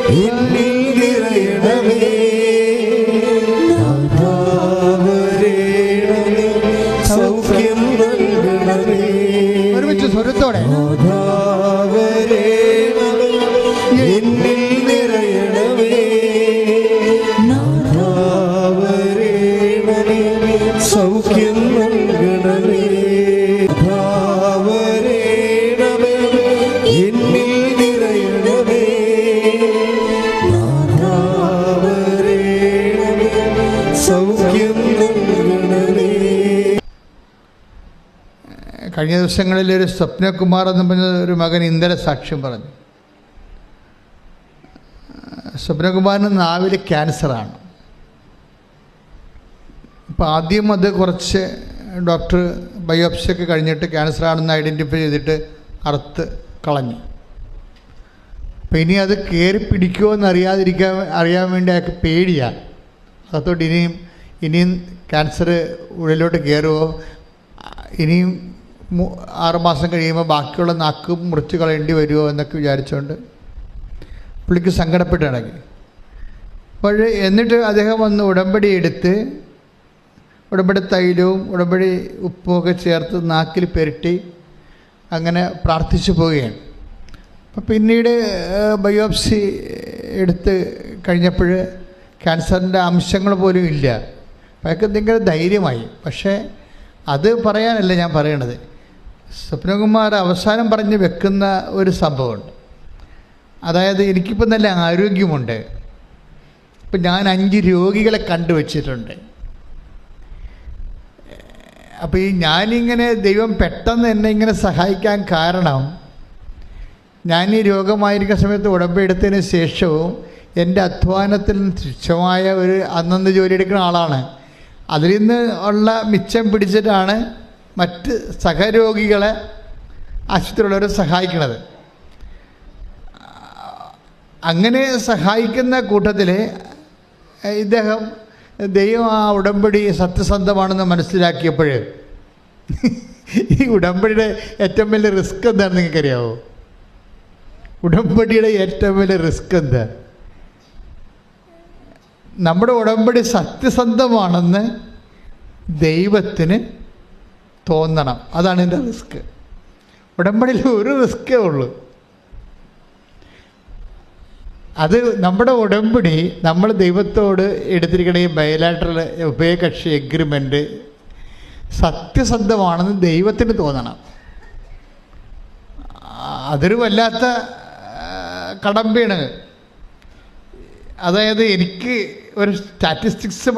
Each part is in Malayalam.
എന്നിൽ നിറയണമേ. സൗഖ്യം നൽകണമേ. ഒരുമിച്ച് സ്വരത്തോടെ എന്നിൽ നിറയണമേ. സൗഖ്യം നൽകണമേ. എന്നിൽ നിറയണമേ. സൗഖ്യം നൽകണമേ. കഴിഞ്ഞ ദിവസങ്ങളിൽ ഒരു സ്വപ്നകുമാർ എന്ന് പറഞ്ഞ ഒരു മകൻ ഇന്നലെ സാക്ഷ്യം പറഞ്ഞു. സ്വപ്നകുമാറിന് നാവിൽ ക്യാൻസറാണ്. അപ്പോൾ ആദ്യം അത് കുറച്ച് ഡോക്ടർ ബയോപ്സിയൊക്കെ കഴിഞ്ഞിട്ട് ക്യാൻസറാണെന്ന് ഐഡൻറ്റിഫൈ ചെയ്തിട്ട് അറുത്ത് കളഞ്ഞു. അപ്പോൾ ഇനി അത് കയറി പിടിക്കുമോ എന്ന് അറിയാൻ വേണ്ടി അയാൾക്ക് പേടിയാണ്. അതോട്ട് ഇനിയും ക്യാൻസർ ഉള്ളിലോട്ട് കയറുമോ, ഇനിയും 6 മാസം കഴിയുമ്പോൾ ബാക്കിയുള്ള നാക്ക് മുറിച്ച് കളയേണ്ടി വരുമോ എന്നൊക്കെ വിചാരിച്ചുകൊണ്ട് പുള്ളിക്ക് സങ്കടപ്പെട്ടിടങ്ങി. അപ്പോൾ എന്നിട്ട് അദ്ദേഹം വന്ന് ഉടമ്പടി എടുത്ത് ഉടമ്പടി തൈലവും ഉടമ്പടി ഉപ്പുമൊക്കെ ചേർത്ത് നാക്കിൽ പുരട്ടി അങ്ങനെ പ്രാർത്ഥിച്ചു പോവുകയാണ്. അപ്പം പിന്നീട് ബയോപ്സി എടുത്ത് കഴിഞ്ഞപ്പോൾ ക്യാൻസറിൻ്റെ അംശങ്ങൾ പോലും ഇല്ല. അയാൾക്ക് എന്തെങ്കിലും ധൈര്യമായി. പക്ഷേ അത് പറയാനല്ല ഞാൻ പറയണത്. സ്വപ്നകുമാർ അവസാനം പറഞ്ഞ് വെക്കുന്ന ഒരു സംഭവമുണ്ട്. അതായത് എനിക്കിപ്പോൾ നല്ല ആരോഗ്യമുണ്ട്, ഇപ്പം ഞാൻ 5 രോഗികളെ കണ്ടുവച്ചിട്ടുണ്ട്. അപ്പോൾ ഞാനിങ്ങനെ ദൈവം പെട്ടെന്ന് എന്നെ ഇങ്ങനെ സഹായിക്കാൻ കാരണം, ഞാൻ ഈ രോഗമായിരിക്കുന്ന സമയത്ത് ഉടമ്പടി എടുത്തതിന് ശേഷവും എൻ്റെ അധ്വാനത്തിൽ തുച്ഛമായ ഒരു അന്നന്ന് ജോലി എടുക്കുന്ന ആളാണ്. അതിൽ നിന്ന് ഉള്ള മിച്ചം പിടിച്ചിട്ടാണ് മറ്റ് സഹരോഗികളെ ആശുപത്രിയുള്ളവരെ സഹായിക്കുന്നത്. അങ്ങനെ സഹായിക്കുന്ന കൂട്ടത്തിൽ ഇദ്ദേഹം ദൈവം ആ ഉടമ്പടി സത്യസന്ധമാണെന്ന് മനസ്സിലാക്കിയപ്പോൾ ഈ ഉടമ്പടിയുടെ ഏറ്റവും വലിയ റിസ്ക് എന്താണെന്ന് നിങ്ങൾക്കറിയാമോ? ഉടമ്പടിയുടെ ഏറ്റവും വലിയ റിസ്ക് എന്താ? നമ്മുടെ ഉടമ്പടി സത്യസന്ധമാണെന്ന് ദൈവത്തിന് തോന്നണം. അതാണ് എൻ്റെ റിസ്ക്. ഉടമ്പടിയിൽ ഒരു റിസ്ക്കേ ഉള്ളൂ. അത് നമ്മുടെ ഉടമ്പടി നമ്മൾ ദൈവത്തോട് എടുത്തിരിക്കുന്ന ഈ ബയലാറ്ററൽ ഉഭയകക്ഷി എഗ്രിമെൻ്റ് സത്യസന്ധമാണെന്ന് ദൈവത്തിന് തോന്നണം. അതൊരു വല്ലാത്ത കടമ്പയാണ്. അതായത് എനിക്ക് ഒരു സ്റ്റാറ്റിസ്റ്റിക്സ്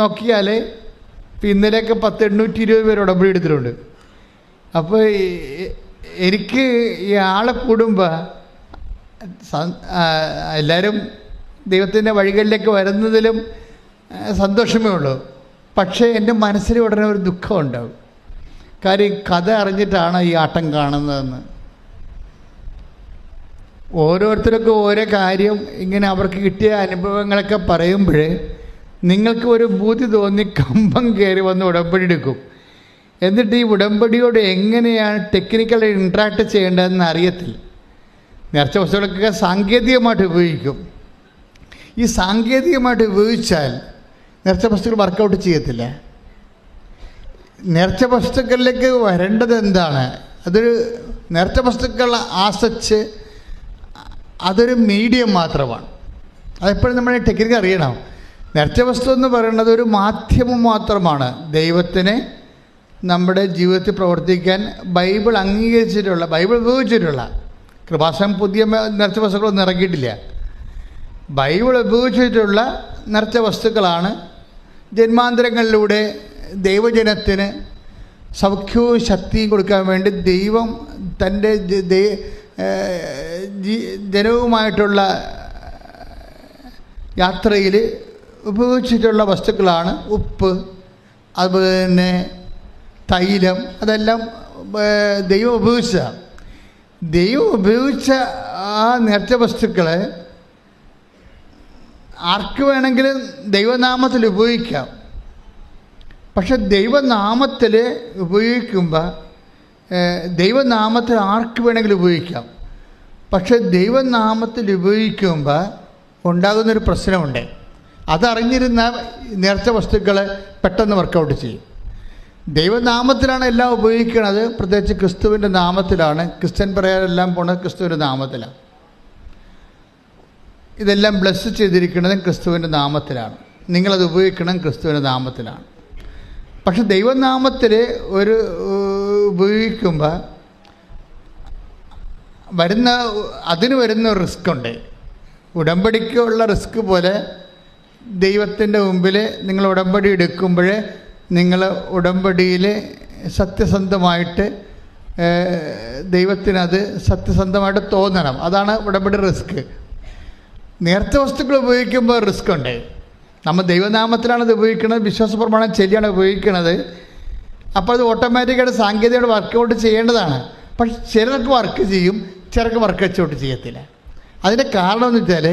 നോക്കിയാൽ ഇന്നലെയൊക്കെ 820 പേര് ഉടമ്പടി എടുത്തിട്ടുണ്ട്. അപ്പോൾ എനിക്ക് ഈ ആളെ കൂടുമ്പോൾ എല്ലാവരും ദൈവത്തിൻ്റെ വഴികളിലേക്ക് വരുന്നതിലും സന്തോഷമേ ഉള്ളൂ. പക്ഷേ എൻ്റെ മനസ്സിൽ ഉടനെ ഒരു ദുഃഖം ഉണ്ടാവും. കാര്യം കഥ അറിഞ്ഞിട്ടാണ് ഈ ആട്ടം കാണുന്നതെന്ന്. ഓരോരുത്തർക്കും ഓരോ കാര്യം ഇങ്ങനെ അവർക്ക് കിട്ടിയ അനുഭവങ്ങളൊക്കെ പറയുമ്പോൾ നിങ്ങൾക്ക് ഒരു ബുദ്ധി തോന്നി കമ്പം കയറി വന്ന് ഉടമ്പടി എടുക്കും. എന്നിട്ട് ഈ ഉടമ്പടിയോട് എങ്ങനെയാണ് ടെക്നിക്കലി ഇൻട്രാക്ട് ചെയ്യേണ്ടതെന്ന് അറിയത്തില്ല. നേർച്ച വസ്തുക്കളൊക്കെ സാങ്കേതികമായിട്ട് ഉപയോഗിക്കും. ഈ സാങ്കേതികമായിട്ട് ഉപയോഗിച്ചാൽ നേർച്ച വസ്തുക്കൾ വർക്കൗട്ട് ചെയ്യത്തില്ല. നേർച്ച വസ്തുക്കളിലേക്ക് വരേണ്ടത് എന്താണ്? അതൊരു നേർച്ച വസ്തുക്കൾ ആസച്ച് അതൊരു മീഡിയം മാത്രമാണ്. അതെപ്പോഴും നമ്മൾ ടെക്നിക്ക് അറിയണം. നേർച്ച വസ്തു എന്ന് പറയുന്നത് ഒരു മാധ്യമം മാത്രമാണ് ദൈവത്തിനെ നമ്മുടെ ജീവിതത്തിൽ പ്രവർത്തിക്കാൻ ബൈബിൾ അംഗീകരിച്ചിട്ടുള്ള, ബൈബിൾ ഉപയോഗിച്ചിട്ടുള്ള. കൃപാസനം പുതിയ നേർച്ച വസ്തുക്കളൊന്നും ഇറക്കിയിട്ടില്ല. ബൈബിൾ ഉപയോഗിച്ചിട്ടുള്ള നേർച്ച വസ്തുക്കളാണ് ജന്മാന്തരങ്ങളിലൂടെ ദൈവജനത്തിന് സൗഖ്യവും ശക്തിയും കൊടുക്കാൻ വേണ്ടി ദൈവം തൻ്റെ ജനവുമായിട്ടുള്ള യാത്രയിൽ ഉപയോഗിച്ചിട്ടുള്ള വസ്തുക്കളാണ് ഉപ്പ്, അതുപോലെ തന്നെ തൈലം. അതെല്ലാം ദൈവം ഉപയോഗിച്ചതാണ്. ദൈവം ഉപയോഗിച്ച ആ നേർച്ച വസ്തുക്കളെ ആർക്ക് വേണമെങ്കിലും ദൈവനാമത്തിൽ ഉപയോഗിക്കാം. പക്ഷെ ദൈവനാമത്തിൽ ഉപയോഗിക്കുമ്പോൾ ദൈവനാമത്തിൽ ആർക്ക് വേണമെങ്കിലും ഉപയോഗിക്കാം. പക്ഷെ ദൈവനാമത്തിൽ ഉപയോഗിക്കുമ്പോൾ ഉണ്ടാകുന്നൊരു പ്രശ്നമുണ്ട്. അതറിഞ്ഞിരുന്ന നേർച്ച വസ്തുക്കൾ പെട്ടെന്ന് വർക്കൗട്ട് ചെയ്യും. ദൈവനാമത്തിലാണ് എല്ലാം ഉപയോഗിക്കുന്നത്, പ്രത്യേകിച്ച് ക്രിസ്തുവിൻ്റെ നാമത്തിലാണ്. ക്രിസ്ത്യൻ പറയാനെല്ലാം പോണത് ക്രിസ്തുവിൻ്റെ നാമത്തിലാണ്. ഇതെല്ലാം ബ്ലെസ് ചെയ്തിരിക്കുന്നതും ക്രിസ്തുവിൻ്റെ നാമത്തിലാണ്. നിങ്ങളത് ഉപയോഗിക്കണം ക്രിസ്തുവിൻ്റെ നാമത്തിലാണ്. പക്ഷെ ദൈവനാമത്തിൽ ഒരു ഉപയോഗിക്കുമ്പോൾ അതിന് വരുന്ന റിസ്ക് ഉണ്ട്. ഉടമ്പടിക്കുള്ള റിസ്ക് പോലെ ദൈവത്തിൻ്റെ മുമ്പിൽ നിങ്ങൾ ഉടമ്പടി എടുക്കുമ്പോൾ നിങ്ങൾ ഉടമ്പടിയിൽ സത്യസന്ധമായിട്ട് ദൈവത്തിനത് സത്യസന്ധമായിട്ട് തോന്നണം. അതാണ് ഉടമ്പടി റിസ്ക്. നേർച്ച വസ്തുക്കൾ ഉപയോഗിക്കുമ്പോൾ റിസ്ക് ഉണ്ട്. നമ്മൾ ദൈവനാമത്തിലാണ് ഇത് ഉപയോഗിക്കുന്നത്, വിശ്വാസപ്രമാണം ശരിയാണ് ഉപയോഗിക്കുന്നത്. അപ്പോൾ അത് ഓട്ടോമാറ്റിക്കായിട്ട് സാങ്കേതികമായിട്ട് വർക്കൗട്ട് ചെയ്യേണ്ടതാണ്. പക്ഷെ ചിലർക്ക് വർക്ക് ചെയ്യും, ചിലർക്ക് വർക്ക് ഔട്ട് ചെയ്യത്തില്ല. അതിൻ്റെ കാരണം എന്ന് വെച്ചാൽ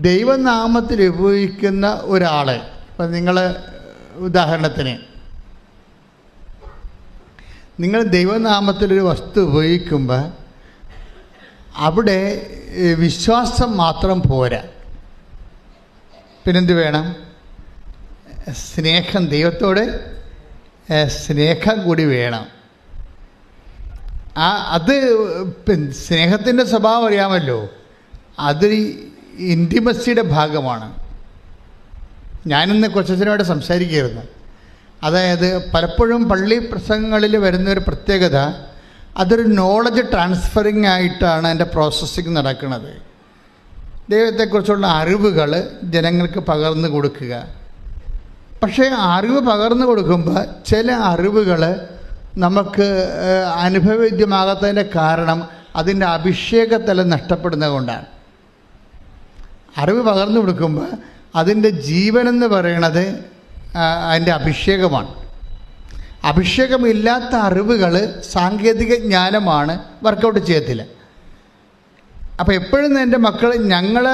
ദൈവനാമത്തിൽ ഉപയോഗിക്കുന്ന ഒരാൾ, ഇപ്പം നിങ്ങൾ ഉദാഹരണത്തിന് നിങ്ങൾ ദൈവനാമത്തിലൊരു വസ്തു ഉപയോഗിക്കുമ്പോൾ അവിടെ വിശ്വാസം മാത്രം പോരാ, പിന്നെന്ത് വേണം? സ്നേഹം, ദൈവത്തോട് സ്നേഹം കൂടി വേണം. അത് സ്നേഹത്തിൻ്റെ സ്വഭാവം അറിയാമല്ലോ, അത് ഇൻറ്റിമസിയുടെ ഭാഗമാണ്. ഞാനിന്ന് കൊച്ചച്ഛനോട് സംസാരിക്കുകയായിരുന്നു. അതായത് പലപ്പോഴും പള്ളി പ്രസംഗങ്ങളിൽ വരുന്നൊരു പ്രത്യേകത, അതൊരു നോളജ് ട്രാൻസ്ഫറിങ് ആയിട്ടാണ് അതിൻ്റെ പ്രോസസ്സിങ് നടക്കുന്നത്. ദൈവത്തെക്കുറിച്ചുള്ള അറിവുകൾ ജനങ്ങൾക്ക് പകർന്നു കൊടുക്കുക. പക്ഷേ അറിവ് പകർന്നു കൊടുക്കുമ്പോൾ ചില അറിവുകൾ നമുക്ക് അനുഭവവേദ്യമാകാത്തതിൻ്റെ കാരണം അതിൻ്റെ അഭിഷേകത്തലം നഷ്ടപ്പെടുന്നത് കൊണ്ടാണ്. അറിവ് പകർന്നു കൊടുക്കുമ്പോൾ അതിൻ്റെ ജീവനെന്ന് പറയണത് അതിൻ്റെ അഭിഷേകമാണ്. അഭിഷേകമില്ലാത്ത അറിവുകൾ സാങ്കേതിക ജ്ഞാനമാണ്, വർക്കൗട്ട് ചെയ്യത്തില്ല. അപ്പോൾ എപ്പോഴും എൻ്റെ മക്കൾ, ഞങ്ങൾ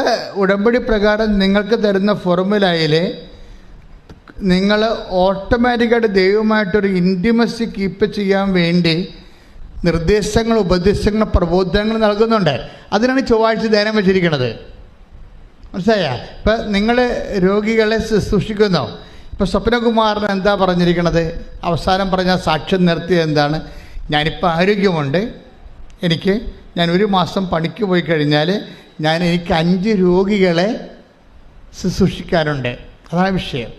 ഉടമ്പടി പ്രകാരം നിങ്ങൾക്ക് തരുന്ന ഫോർമുലയിൽ നിങ്ങൾ ഓട്ടോമാറ്റിക്കായിട്ട് ദൈവമായിട്ടൊരു ഇൻറ്റിമസി കീപ്പ് ചെയ്യാൻ വേണ്ടി നിർദ്ദേശങ്ങൾ, ഉപദേശങ്ങൾ, പ്രബോധനങ്ങൾ നൽകുന്നുണ്ട്. അതിനാണ് ചൊവ്വാഴ്ച ധ്യാനം വെച്ചിരിക്കുന്നത്. മനസ്സിലായ? ഇപ്പം നിങ്ങൾ രോഗികളെ ശുശ്രൂഷിക്കുന്നു. ഇപ്പോൾ സ്വപ്നകുമാറിന് എന്താ പറഞ്ഞിരിക്കണത്? അവസാനം പറഞ്ഞ സാക്ഷ്യം നിർത്തിയത് എന്താണ്? ഞാനിപ്പോൾ ആരോഗ്യമുണ്ട്, ഞാൻ 1 മാസം പണിക്ക് പോയി കഴിഞ്ഞാൽ എനിക്ക് 5 രോഗികളെ ശുശ്രൂഷിക്കാനുണ്ട്. അതാണ് വിഷയം.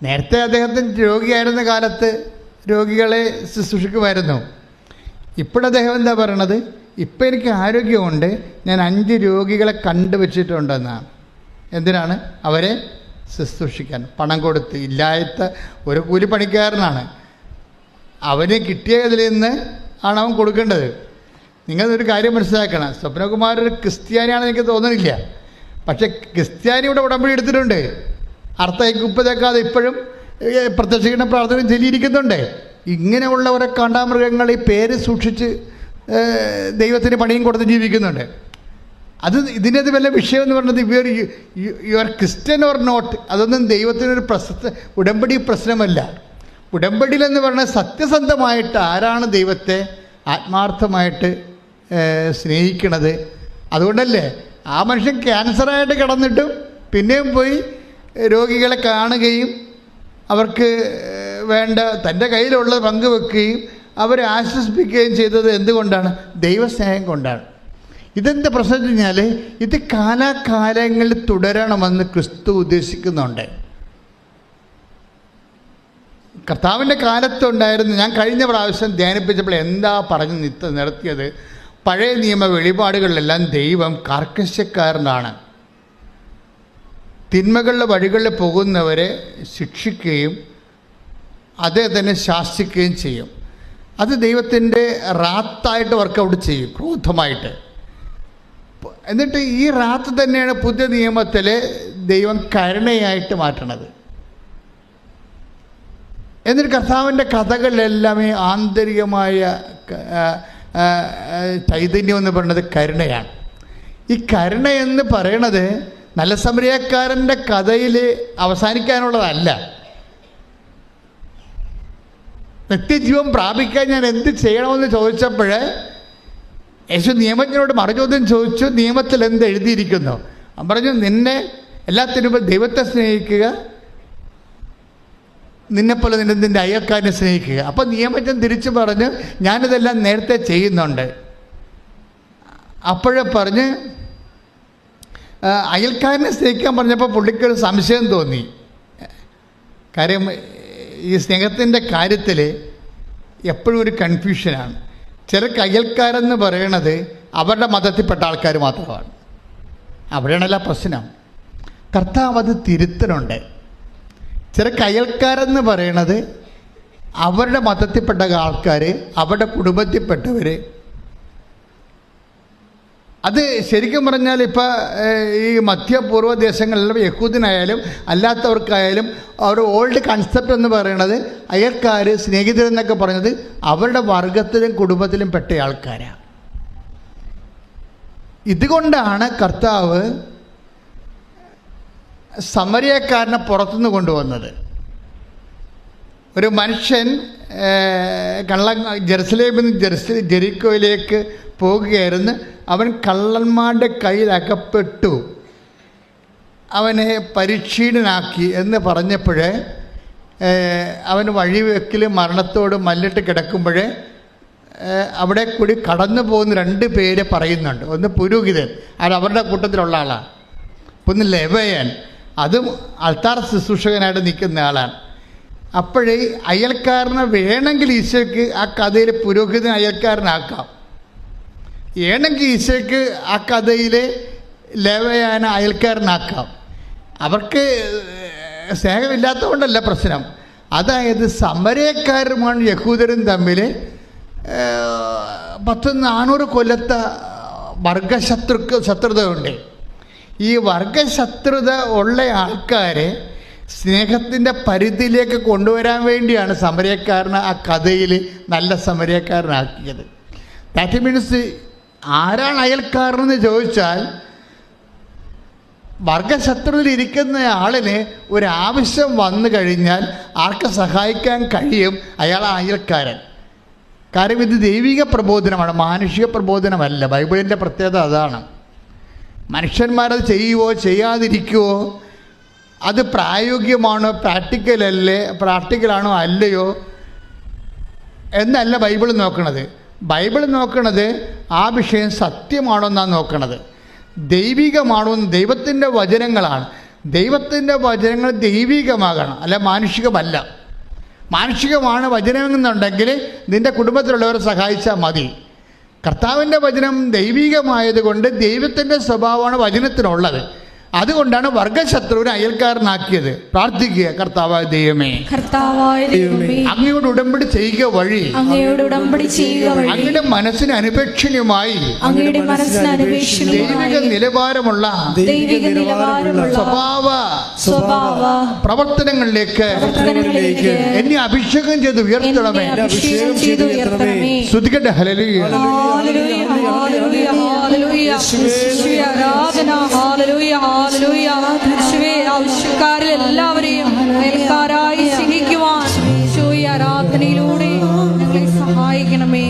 നേരത്തെ അദ്ദേഹത്തിന് രോഗിയായിരുന്ന കാലത്ത് രോഗികളെ ശുശ്രൂഷിക്കുമായിരുന്നു. ഇപ്പോഴദ്ദേഹം എന്താ പറയണത്? ഇപ്പം എനിക്ക് ആരോഗ്യമുണ്ട്, ഞാൻ 5 രോഗികളെ കണ്ടുവച്ചിട്ടുണ്ടെന്നാണ്. എന്തിനാണ്? അവരെ ശുശ്രൂഷിക്കാൻ. പണം കൊടുത്ത്. ഇല്ലാത്ത ഒരു കൂലിപ്പണിക്കാരനാണ്, അവന് കിട്ടിയതിൽ നിന്ന് ആണ് അവൻ കൊടുക്കേണ്ടത്. നിങ്ങളൊരു കാര്യം മനസ്സിലാക്കണം, സ്വപ്നകുമാർ ഒരു ക്രിസ്ത്യാനിയാണെന്ന് എനിക്ക് തോന്നുന്നില്ല. പക്ഷെ ക്രിസ്ത്യാനി ഇവിടെ ഉടമ്പടി എടുത്തിട്ടുണ്ട്. അർത്ഥയ്ക്കുപ്പതേക്കാതെ ഇപ്പോഴും പ്രത്യക്ഷീകരണ പ്രാർത്ഥന ചൊല്ലിയിരിക്കുന്നുണ്ട്. ഇങ്ങനെയുള്ളവരെ കാണ്ടാമൃഗങ്ങൾ ഈ പേര് സൂക്ഷിച്ച് ദൈവത്തിന് പണിയും കൊടുത്ത് ജീവിക്കുന്നുണ്ട്. ഇതിനത് വല്ല വിഷയം എന്ന് പറഞ്ഞത് you are Christian or not, അതൊന്നും ദൈവത്തിനൊരു ഉടമ്പടി പ്രശ്നമല്ല. ഉടമ്പടിയിലെന്ന് പറഞ്ഞാൽ സത്യസന്ധമായിട്ട് ആരാണ് ദൈവത്തെ ആത്മാർത്ഥമായിട്ട് സ്നേഹിക്കണത്. അതുകൊണ്ടല്ലേ ആ മനുഷ്യൻ ക്യാൻസറായിട്ട് കിടന്നിട്ടും പിന്നെയും പോയി രോഗികളെ കാണുകയും അവർക്ക് വേണ്ട തൻ്റെ കയ്യിലുള്ളത് പങ്കുവെക്കുകയും അവരെ ആശ്വസിപ്പിക്കുകയും ചെയ്തത് എന്തുകൊണ്ടാണ്? ദൈവസ്നേഹം കൊണ്ടാണ്. ഇതെന്താ പ്രശ്നം വെച്ച് കഴിഞ്ഞാൽ ഇത് കാലാകാലങ്ങളിൽ തുടരണമെന്ന് ക്രിസ്തു ഉദ്ദേശിക്കുന്നുണ്ട്. കർത്താവിൻ്റെ കാലത്തുണ്ടായിരുന്നു. ഞാൻ കഴിഞ്ഞ പ്രാവശ്യം ധ്യാനിപ്പിച്ചപ്പോൾ എന്താ പറഞ്ഞ് നിർത്തിയത്? പഴയ നിയമ വെളിപാടുകളിലെല്ലാം ദൈവം കാർക്കശ്യക്കാരനാണ്. തിന്മകളുടെ വഴികളിൽ പോകുന്നവരെ ശിക്ഷിക്കുകയും അതേ തന്നെ ശാസിക്കുകയും ചെയ്യും. അത് ദൈവത്തിൻ്റെ റാത്തായിട്ട് വർക്കൗട്ട് ചെയ്യും, ക്രോധമായിട്ട്. എന്നിട്ട് ഈ റാത്ത് തന്നെയാണ് പുതിയ നിയമത്തിൽ ദൈവം കരുണയായിട്ട് മാറ്റണത്. എന്നിട്ട് കർത്താവിൻ്റെ കഥകളിലെല്ലാം ഈ ആന്തരികമായ ചൈതന്യം എന്ന് പറയുന്നത് കരുണയാണ്. ഈ കരുണ എന്ന് പറയണത് നല്ല സമരിയക്കാരൻ്റെ കഥയിൽ അവസാനിക്കാനുള്ളതല്ല. നിത്യജീവൻ പ്രാപിക്കാൻ ഞാൻ എന്ത് ചെയ്യണമെന്ന് ചോദിച്ചപ്പോൾ യേശു നിയമജ്ഞനോട് മറുചോദ്യം ചോദിച്ചു, നിയമത്തിൽ എന്ത് എഴുതിയിരിക്കുന്നു? പറഞ്ഞു, നിന്നെ എല്ലാത്തിനും ദൈവത്തെ സ്നേഹിക്കുക, നിന്നെപ്പോലെ നിന്റെ അയൽക്കാരനെ സ്നേഹിക്കുക. അപ്പോൾ നിയമജ്ഞൻ തിരിച്ചു പറഞ്ഞ്, ഞാനിതെല്ലാം നേരത്തെ ചെയ്യുന്നുണ്ട്. അപ്പോഴേ പറഞ്ഞ് അയൽക്കാരനെ സ്നേഹിക്കാൻ പറഞ്ഞപ്പോൾ പുള്ളിക്കൊരു സംശയം തോന്നി. കാര്യം ഈ സ്നേഹത്തിൻ്റെ കാര്യത്തിൽ എപ്പോഴും ഒരു കൺഫ്യൂഷനാണ്. ചില അയൽക്കാരെന്ന് പറയണത് അവരുടെ മതത്തിൽപ്പെട്ട ആൾക്കാർ മാത്രമാണ്. അവിടെയാണല്ല പ്രശ്നം. കർത്താവ് അത് തിരുത്തലുണ്ട്. ചില അയൽക്കാരെന്ന് പറയണത് അവരുടെ മതത്തിൽപ്പെട്ട ആൾക്കാർ, അവരുടെ കുടുംബത്തിൽപ്പെട്ടവർ. അത് ശരിക്കും പറഞ്ഞാൽ ഇപ്പോൾ ഈ മധ്യപൂർവ്വ ദേശങ്ങളിലും യഹൂദനായാലും അല്ലാത്തവർക്കായാലും അവർ ഓൾഡ് കൺസെപ്റ്റ് എന്ന് പറയുന്നത് അയൽക്കാർ, സ്നേഹിതരെന്നൊക്കെ പറഞ്ഞത് അവരുടെ വർഗത്തിലും കുടുംബത്തിലും പെട്ട ആൾക്കാരാണ്. ഇതുകൊണ്ടാണ് കർത്താവ് സമരിയക്കാരനെ പുറത്തുനിന്ന് കൊണ്ടുവന്നത്. ഒരു മനുഷ്യൻ ജെറുസലേമിൽ നിന്ന് ജെറിക്കോയിലേക്ക് പോകുകയായിരുന്നു. അവൻ കള്ളന്മാരുടെ കയ്യിൽ അകപ്പെട്ടു, അവനെ പരിക്ഷീണനാക്കി എന്ന് പറഞ്ഞപ്പോഴേ അവൻ വഴിവെക്കിൽ മരണത്തോട് മല്ലിട്ട് കിടക്കുമ്പോഴേ അവിടെ കൂടി കടന്നു പോകുന്ന 2 പേര് പറയുന്നുണ്ട്. ഒന്ന് പുരോഹിതൻ, അത് അവരുടെ കൂട്ടത്തിലുള്ള ആളാണ്. ഒന്ന് ലേവ്യൻ, അതും അൾത്താർ ശുശ്രൂഷകനായിട്ട് നിൽക്കുന്ന ആളാണ്. അപ്പോഴേ അയൽക്കാരനെ വേണമെങ്കിൽ ഈശോയ്ക്ക് ആ കഥയിൽ പുരോഹിതൻ അയൽക്കാരനാക്കാം, വേണമെങ്കിൽ ഈശോയ്ക്ക് ആ കഥയിൽ ലേവ്യനെ അയൽക്കാരനാക്കാം. അവർക്ക് സ്നേഹമില്ലാത്തതുകൊണ്ടല്ല പ്രശ്നം. അതായത് സമരക്കാരും യഹൂദരും തമ്മിൽ 400 കൊല്ലത്തെ ശത്രുത ഉണ്ട്. ഈ വർഗശത്രുത ഉള്ള ആൾക്കാരെ സ്നേഹത്തിൻ്റെ പരിധിയിലേക്ക് കൊണ്ടുവരാൻ വേണ്ടിയാണ് സമരക്കാരനെ ആ കഥയിൽ നല്ല സമരക്കാരനാക്കിയത്. ദാറ്റ് മീൻസ് ആരാണ് അയൽക്കാരനെന്ന് ചോദിച്ചാൽ വർഗശത്രുവിലിരിക്കുന്ന ആളിന് ഒരാവശ്യം വന്നു കഴിഞ്ഞാൽ ആർക്ക് സഹായിക്കാൻ കഴിയും, അയാൾ അയൽക്കാരൻ. കാര്യം ഇത് ദൈവിക പ്രബോധനമാണ്, മാനുഷിക പ്രബോധനമല്ല. ബൈബിളിൻ്റെ പ്രത്യേകത അതാണ്. മനുഷ്യന്മാരത് ചെയ്യുവോ ചെയ്യാതിരിക്കുവോ, അത് പ്രായോഗികമാണോ പ്രാക്ടിക്കലാണോ അല്ലയോ എന്നല്ല ബൈബിൾ നോക്കണത്. ബൈബിൾ നോക്കണത് ആ വിഷയം സത്യമാണോ എന്നാണ് നോക്കണത്, ദൈവികമാണോ. ദൈവത്തിൻ്റെ വചനങ്ങളാണ്. ദൈവത്തിൻ്റെ വചനങ്ങൾ ദൈവികമാകണം, അല്ല മാനുഷികമല്ല. മാനുഷികമാണ് വചനമെന്നുണ്ടെങ്കിൽ നിൻ്റെ കുടുംബത്തിലുള്ളവരെ സഹായിച്ചാൽ മതി. കർത്താവിൻ്റെ വചനം ദൈവികമായതുകൊണ്ട് ദൈവത്തിൻ്റെ സ്വഭാവമാണ് വചനത്തിനുള്ളത്. അതുകൊണ്ടാണ് വർഗശത്രുവിനെ അയൽക്കാരനാക്കിയത്. പ്രാർത്ഥിക്കുക, കർത്താവായ ദൈവമേ, അങ്ങയോട് ഉടമ്പടി ചെയ്യുക വഴി അങ്ങയുടെ മനസ്സിന് അനുപേക്ഷണീയമായി ദൈവിക നിലവാരമുള്ള സ്വഭാവ പ്രവർത്തനങ്ങളിലേക്ക് എന്നെ അഭിഷേകം ചെയ്ത് ഉയർത്തണമേ. ശ്രുതിക്കട്ടെ, ഹല്ലേലൂയ. ആവശ്യക്കാരിൽ എല്ലാവരെയും അയൽക്കാരായി സ്നേഹിക്കുവാൻ ഈശോയെ ആരാധനയിലൂടെ ഞങ്ങളെ സഹായിക്കണമേ.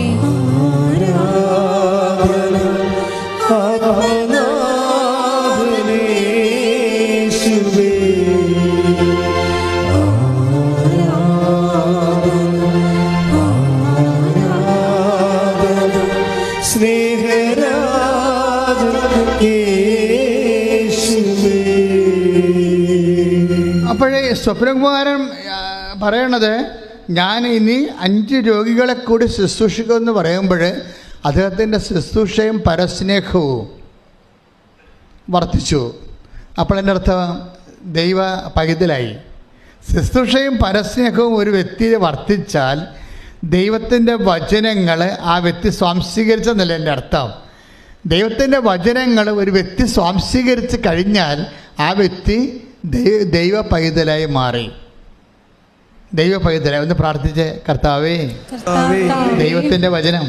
അപ്പോഴേ സ്വപ്നകുമാരൻ പറയണത്, ഞാൻ ഇനി 5 രോഗികളെ കൂടി ശുശ്രൂഷിക്കുമെന്ന് പറയുമ്പോൾ അദ്ദേഹത്തിൻ്റെ ശുശ്രൂഷയും പരസ്നേഹവും വർദ്ധിച്ചു. അപ്പോൾ എൻ്റെ അർത്ഥം ദൈവ പൈതലായി. ശുശ്രൂഷയും പരസ്നേഹവും ഒരു വ്യക്തിയെ വർദ്ധിച്ചാൽ ദൈവത്തിൻ്റെ വചനങ്ങൾ ആ വ്യക്തി സ്വാംശീകരിച്ചെന്നല്ല എൻ്റെ അർത്ഥം. ദൈവത്തിൻ്റെ വചനങ്ങൾ ഒരു വ്യക്തി സ്വാംശീകരിച്ച് കഴിഞ്ഞാൽ ആ വ്യക്തി ദൈവ പൈതലായി മാറി. ദൈവ പൈതലെ ഒന്ന് പ്രാർത്ഥിച്ച്, കർത്താവേ, ദൈവത്തിന്റെ വചനം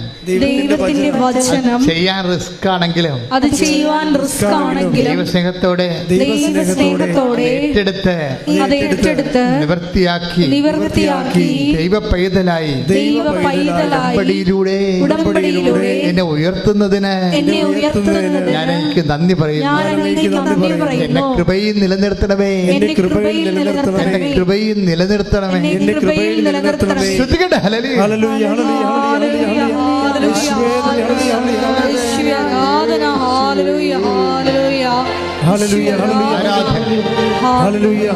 ചെയ്യാൻ റിസ്ക് ആണെങ്കിലും അത് ചെയ്യുവാൻ റിസ്ക് ആണെങ്കിലും ദൈവസ്നേഹത്തോടെ ഏറ്റെടുത്ത് നിവൃത്തിയാക്കി ദൈവ പൈതലായി ഉടമ്പടിയിലൂടെ എന്നെ ഉയർത്തുന്നതിന് ഞാൻ എനിക്ക് നന്ദി പറയുന്നു. എന്നെ കൃപയിൽ നിലനിർത്തണമേ, എന്റെ കൃപയിൽ നിലനിർത്തണമേ. ശ്രദ്ധിക്കട്ടെ. ഹല്ലേലൂയ, ഹല്ലേലൂയ, ഹല്ലേലൂയ,